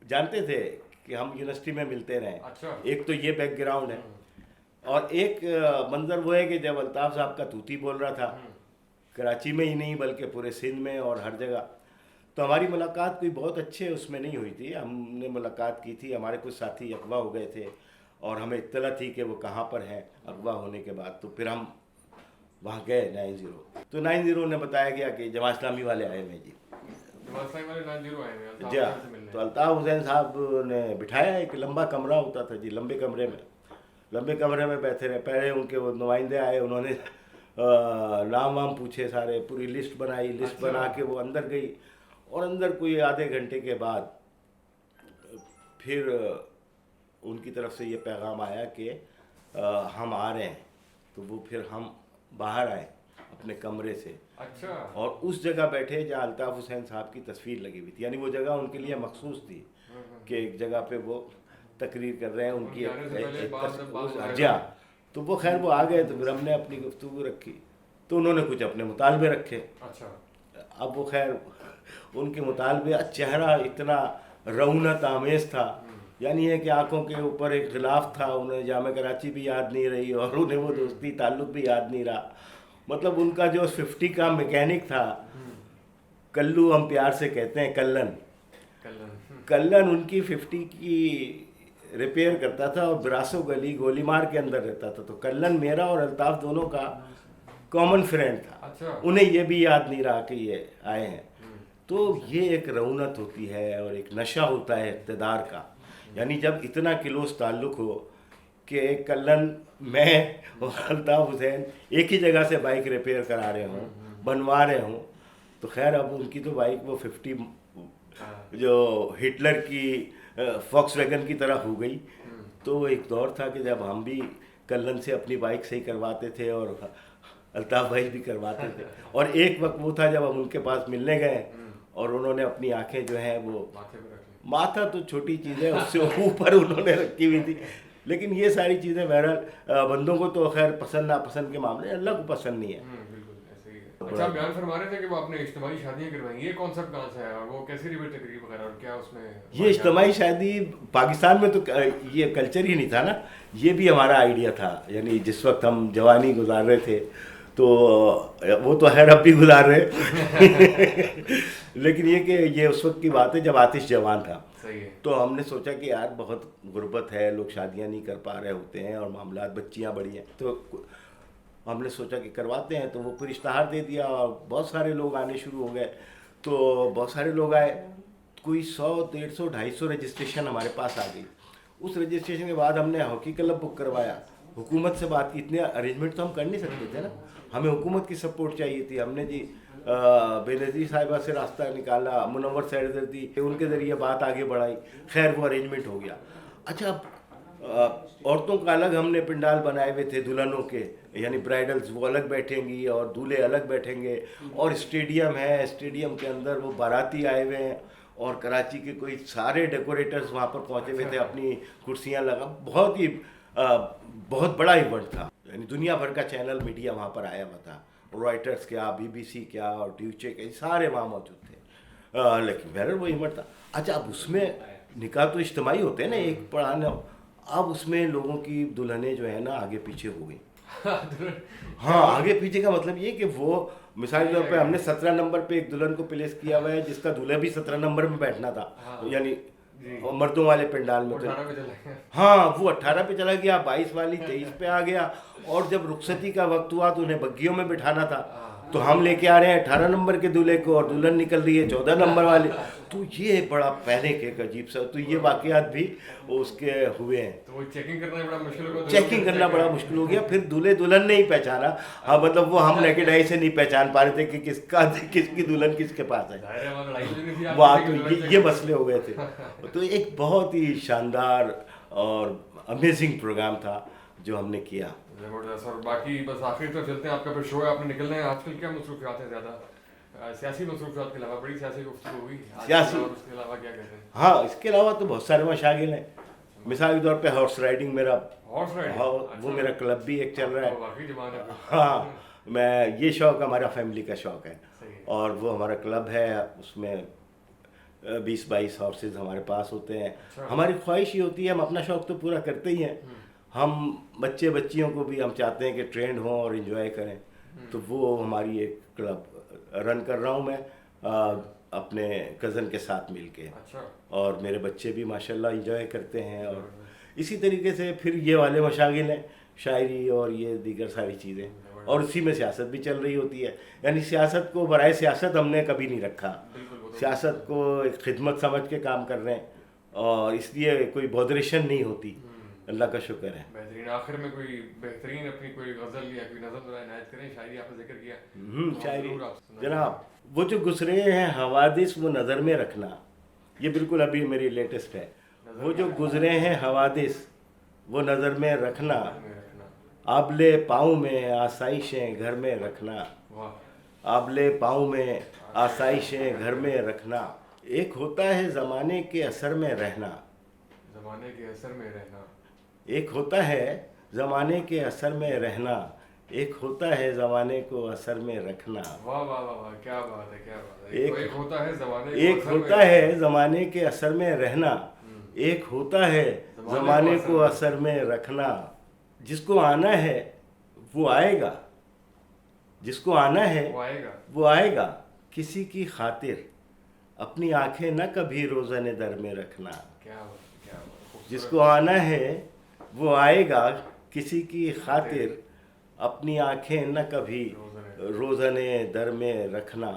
जानते थे कि हम यूनिवर्सिटी में मिलते रहे।
अच्छा।
एक तो ये बैकग्राउंड है, और एक मंजर वो है कि जब अल्ताफ साहब का तूती बोल रहा था कराची में ही नहीं बल्कि पूरे सिंध में और हर जगह, तो हमारी मुलाकात कोई बहुत अच्छे उसमें नहीं हुई थी। हमने मुलाकात की थी, हमारे कुछ साथी अगवा हो गए थे और हमें इत्तला थी कि वो कहाँ पर हैं अगवा होने के बाद, तो फिर हम वहाँ गए 90। तो 90 ने बताया गया कि जमात इस्लामी वाले आए हैं जी। जी हाँ, तो अल्ताफ हुसैन साहब ने बिठाया, एक लंबा कमरा होता था जी, लंबे कमरे में लंबे कमरे में बैठे रहे। पहले उनके वो नुमाइंदे आए, उन्होंने नाम वाम पूछे, सारे पूरी लिस्ट बनाई, लिस्ट
अच्छा।
बना के वो अंदर गई, और अंदर कोई आधे घंटे के बाद फिर उनकी तरफ से ये पैगाम आया कि हम आ रहे हैं। तो वो फिर हम बाहर आए अपने कमरे से,
अच्छा।
और उस जगह बैठे जहाँ अल्ताफ़ हुसैन साहब की तस्वीर लगी हुई थी। यानी वो जगह उनके लिए मखसूस थी कि एक जगह पे वो तकरीर कर रहे हैं उनकी
उनके आने से पहले बात
जी हाँ। तो वो खैर वो आ गए, तो फिर हमने अपनी गुफ्तगू रखी, तो उन्होंने कुछ अपने मुतालबे रखे।
अच्छा।
अब वो खैर उनके मुतालबे, चेहरा इतना रौनक आमेज था, यानी है कि आंखों के ऊपर एक गिलाफ था। उन्हें जामे कराची भी याद नहीं रही और उन्हें वो दोस्ती ताल्लुक़ भी याद नहीं रहा। मतलब उनका जो 50 का मैकेनिक था, कल्लू हम प्यार से कहते हैं, कल्लन उनकी 50 की रिपेयर करता था और ब्रासो गली गोलीमार के अंदर रहता था। तो कल्लन मेरा और अल्ताफ़ दोनों का कॉमन फ्रेंड था।
अच्छा।
उन्हें ये भी याद नहीं रहा कि ये आए हैं। तो ये एक रौनक होती है और एक नशा होता है इक़्तिदार का। यानी जब इतना क्लोज ताल्लुक़ हो कि एक कल्लन, मैं और अल्ताफ़ हुसैन एक ही जगह से बाइक रिपेयर करा रहे हों, बनवा रहे हों, तो खैर अब उनकी तो बाइक वो 50 जो हिटलर की फॉक्सवैगन की तरह हो गई। तो एक दौर था कि जब हम भी कल्लन से अपनी बाइक सही करवाते थे और अल्ताफ़ भाई भी करवाते थे। और एक वक्त वो था जब हम उनके पास मिलने गए और उन्होंने अपनी आंखें जो हैं वो, माथा तो छोटी चीज़ है, उससे ऊपर उन्होंने रखी हुई थी। लेकिन ये सारी चीज़ें बहरहाल बंदों को तो खैर पसंद नापसंद के मामले, अल्लाह को पसंद नहीं है।
बिल्कुल ऐसे ही है। अच्छा, आप बयान फरमा रहे थे कि वो आपने इज्तिमाई शादियाँ करवाई, ये कॉन्सेप्ट कहाँ से है और वो कैसी रिबेट तकरीब वगैरह, और क्या उसमें
ये इज्तिमाई शादी पाकिस्तान में तो ये कल्चर ही नहीं था ना, ये भी हमारा आइडिया था। यानी जिस वक्त हम जवानी गुजार रहे थे, तो वो तो खैर अब भी गुजार रहे लेकिन ये कि ये उस वक्त की बात है जब आतिश जवान था।
सही है।
तो हमने सोचा कि यार बहुत गुर्बत है, लोग शादियां नहीं कर पा रहे होते हैं और मामलात, बच्चियां बड़ी हैं, तो हमने सोचा कि करवाते हैं। तो वो फिर इश्तहार दे दिया और बहुत सारे लोग आने शुरू हो गए। तो बहुत सारे लोग आए, कोई 100, 150, 250 रजिस्ट्रेशन हमारे पास आ गई। उस रजिस्ट्रेशन के बाद हमने हॉकी क्लब बुक करवाया, हुकूमत से बात की। इतने अरेंजमेंट तो हम कर नहीं सकते थे ना, हमें हुकूमत की सपोर्ट चाहिए थी। हमने जी बेनज़ीर साहिबा से रास्ता निकाला, मुनव्वर सैयदी थे, उनके ज़रिए बात आगे बढ़ाई, खैर वो अरेंजमेंट हो गया। अच्छा, औरतों का अलग हमने पंडाल बनाए हुए थे, दुल्हनों के, यानी ब्राइडल्स वो अलग बैठेंगी और दूल्हे अलग बैठेंगे। और स्टेडियम है, स्टेडियम के अंदर वो बाराती आए हुए हैं और कराची के कोई सारे डेकोरेटर्स वहाँ पर पहुँचे हुए थे, अपनी कुर्सियाँ लगा। बहुत ही बहुत बड़ा इवेंट था, यानी दुनिया भर का चैनल मीडिया वहाँ पर आया हुआ था, रॉयटर्स क्या, BBC क्या और ड्यूचे के सारे वहाँ मौजूद थे। लेकिन बहरहाल वो इवेंट था। अच्छा, अब उसमें निकाह तो इज्तिमाई होते हैं ना, एक पढ़ाना, अब उसमें लोगों की दुल्हनें जो है ना आगे पीछे हो गई। हाँ, आगे पीछे का मतलब ये कि वो मिसाल के तौर पे हमने 17 नंबर पे एक दुल्हन को प्लेस किया हुआ है, जिसका दूल्हा भी 17 नंबर में बैठना था। यानी मर्दों वाले पंडाल में तो हाँ, वो 18 पे चला गया, 22 वाली 23 पे आ गया। और जब रुखसती का वक्त हुआ तो उन्हें बग्गियों में बिठाना था, तो हम लेके आ रहे हैं 18 नंबर के दूल्हे को और दुल्हन निकल रही है 14 नंबर वाले। तो ये बड़ा पैनिक एक अजीब सा, तो ये वाकयात भी उसके हुए हैं।
तो वो चेकिंग करना बड़ा मुश्किल हो गया,
चेकिंग करना बड़ा मुश्किल हो गया। फिर दूल्हे दुल्हन ने ही पहचाना। हाँ, मतलब वो हम नेकेड आई से नहीं पहचान पा रहे थे कि किसकी दुल्हन किसके पास है। वहाँ तो ये मसले हो गए थे। तो एक बहुत ही शानदार और अमेजिंग प्रोग्राम था जो हमने किया।
जबरदस्त। और बाकी बस आखिरी तो चलते हैं, आपका फिर शो है, आपने निकलना है। आजकल क्या मसरूफियात है ज़्यादा? सियासी मसरूफियात के अलावा बड़ी सियासी गुफ्तगू हुई
सियासी,
और उसके अलावा क्या कहते हैं?
हाँ, इसके अलावा तो बहुत सारे मशागिल हैं। मिसाल के तौर पे हॉर्स राइडिंग मेरा,
हॉर्स राइडिंग,
हाँ, वो मेरा क्लब भी एक चल रहा है।
वाकई जवान है।
हाँ, मैं ये शौक हमारा फैमिली का शौक है और वो हमारा क्लब है, उसमें 20-22 हॉर्सेज हमारे पास होते हैं। हमारी ख्वाहिश ये होती है, हम अपना शौक तो पूरा करते ही हैं, हम बच्चियों को भी हम चाहते हैं कि ट्रेंड हों और इन्जॉय करें। तो वो हमारी एक क्लब रन कर रहा हूँ मैं अपने कज़न के साथ मिलके।
अच्छा।
और मेरे बच्चे भी माशाल्लाह एंजॉय करते हैं। और इसी तरीके से फिर ये वाले मशागिल हैं, शायरी और ये दीगर सारी चीज़ें, और उसी में सियासत भी चल रही होती है। यानी सियासत को बराए सियासत हमने कभी नहीं रखा, सियासत को एक खिदमत समझ के काम कर रहे हैं और इसलिए कोई बॉदरेशन नहीं होती اللہ کا شکر ہے.
بہترین. آخر میں کوئی بہترین اپنی کوئی غزل یا کوئی نظم ذرا عنایت کریں. شاعری آپ نے ذکر کیا
شاعری
ضرور آپ سنائیں.
جناب وہ جو گزرے ہیں حوادث وہ نظر میں رکھنا، یہ بالکل ابھی میری لیٹسٹ ہے. وہ جو گزرے ہیں حوادث وہ نظر میں رکھنا، آبلے پاؤں میں آسائشیں گھر میں رکھنا،
واہ.
آبلے پاؤں میں آسائشیں گھر میں رکھنا. ایک ہوتا ہے زمانے کے اثر میں رہنا،
زمانے کے اثر میں رہنا.
ایک ہوتا ہے زمانے کے اثر میں رہنا، ایک ہوتا ہے زمانے کو اثر میں رکھنا.
واہ واہ واہ واہ، کیا بات ہے کیا بات ہے.
ایک
ایک ہوتا ہے زمانے کو
ایک
اثر میں
ہوتا ہے زمانے کے اثر میں رہنا، ایک ہوتا ہے زمانے کو اثر میں رکھنا. جس کو آنا ہے وہ آئے گا، جس کو آنا ہے
وہ آئے گا.
وہ آئے گا. کسی کی خاطر اپنی آنکھیں نہ کبھی روزن در میں رکھنا.
کیا بات کیا بات.
جس کو آنا ہے وہ آئے گا، کسی کی خاطر اپنی آنکھیں نہ کبھی روزن در میں رکھنا.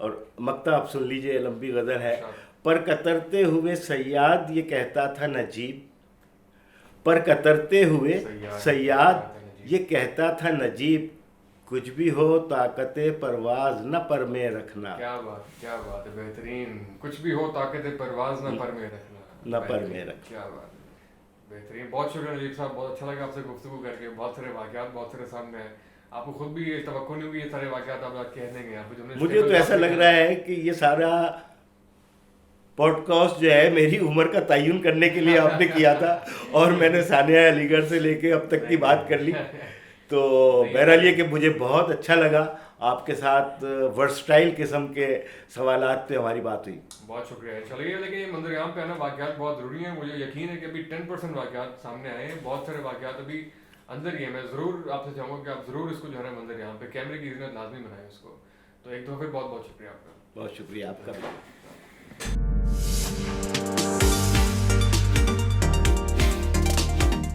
اور مقطع آپ سن لیجئے، لمبی غزل ہے. پر کترتے ہوئے صیاد یہ کہتا تھا نجیب، پر کترتے ہوئے صیاد یہ کہتا تھا نجیب، کچھ بھی ہو طاقت پرواز نہ پر میں رکھنا.
کیا بات کیا بات ہے. بہترین. کچھ بھی ہو طاقت پرواز نہ پر میں رکھنا.
نہ پر میں رکھنا.
کیا بات ہے. بہترین. بہت شکریہ نجیب صاحب، بہت اچھا لگا آپ سے گفتگو کر کے. بہت سارے واقعات بہت سارے سامنے آئے. آپ کو خود بھی یہ توقع نہیں ہوئی یہ سارے واقعات آپ کہہ دیں گے یہاں پہ.
مجھے تو ایسا لگ رہا ہے کہ یہ سارا پوڈ کاسٹ جو ہے میری عمر کا تعین کرنے کے لیے آپ نے کیا تھا، اور میں نے ثانیہ علی گڑھ سے لے کے اب تک کی بات کر لی. تو بہرحال یہ کہ مجھے بہت اچھا لگا آپ کے ساتھ ورسٹائل قسم کے سوالات پہ ہماری بات ہوئی.
بہت شکریہ. چلیے لیکن یہ منظر عام پہ آنا واقعات بہت ضروری ہیں. مجھے یقین ہے کہ ابھی 10% واقعات سامنے آئے ہیں. بہت سارے واقعات ابھی اندر ہی ہیں. میں ضرور آپ سے چاہوں گا کہ آپ ضرور اس کو جو ہے نا منظر عام پہ کیمرے کی اذنت لازمی بنائیں اس کو. تو ایک دفعہ پھر بہت بہت شکریہ آپ کا.
بہت شکریہ آپ کا.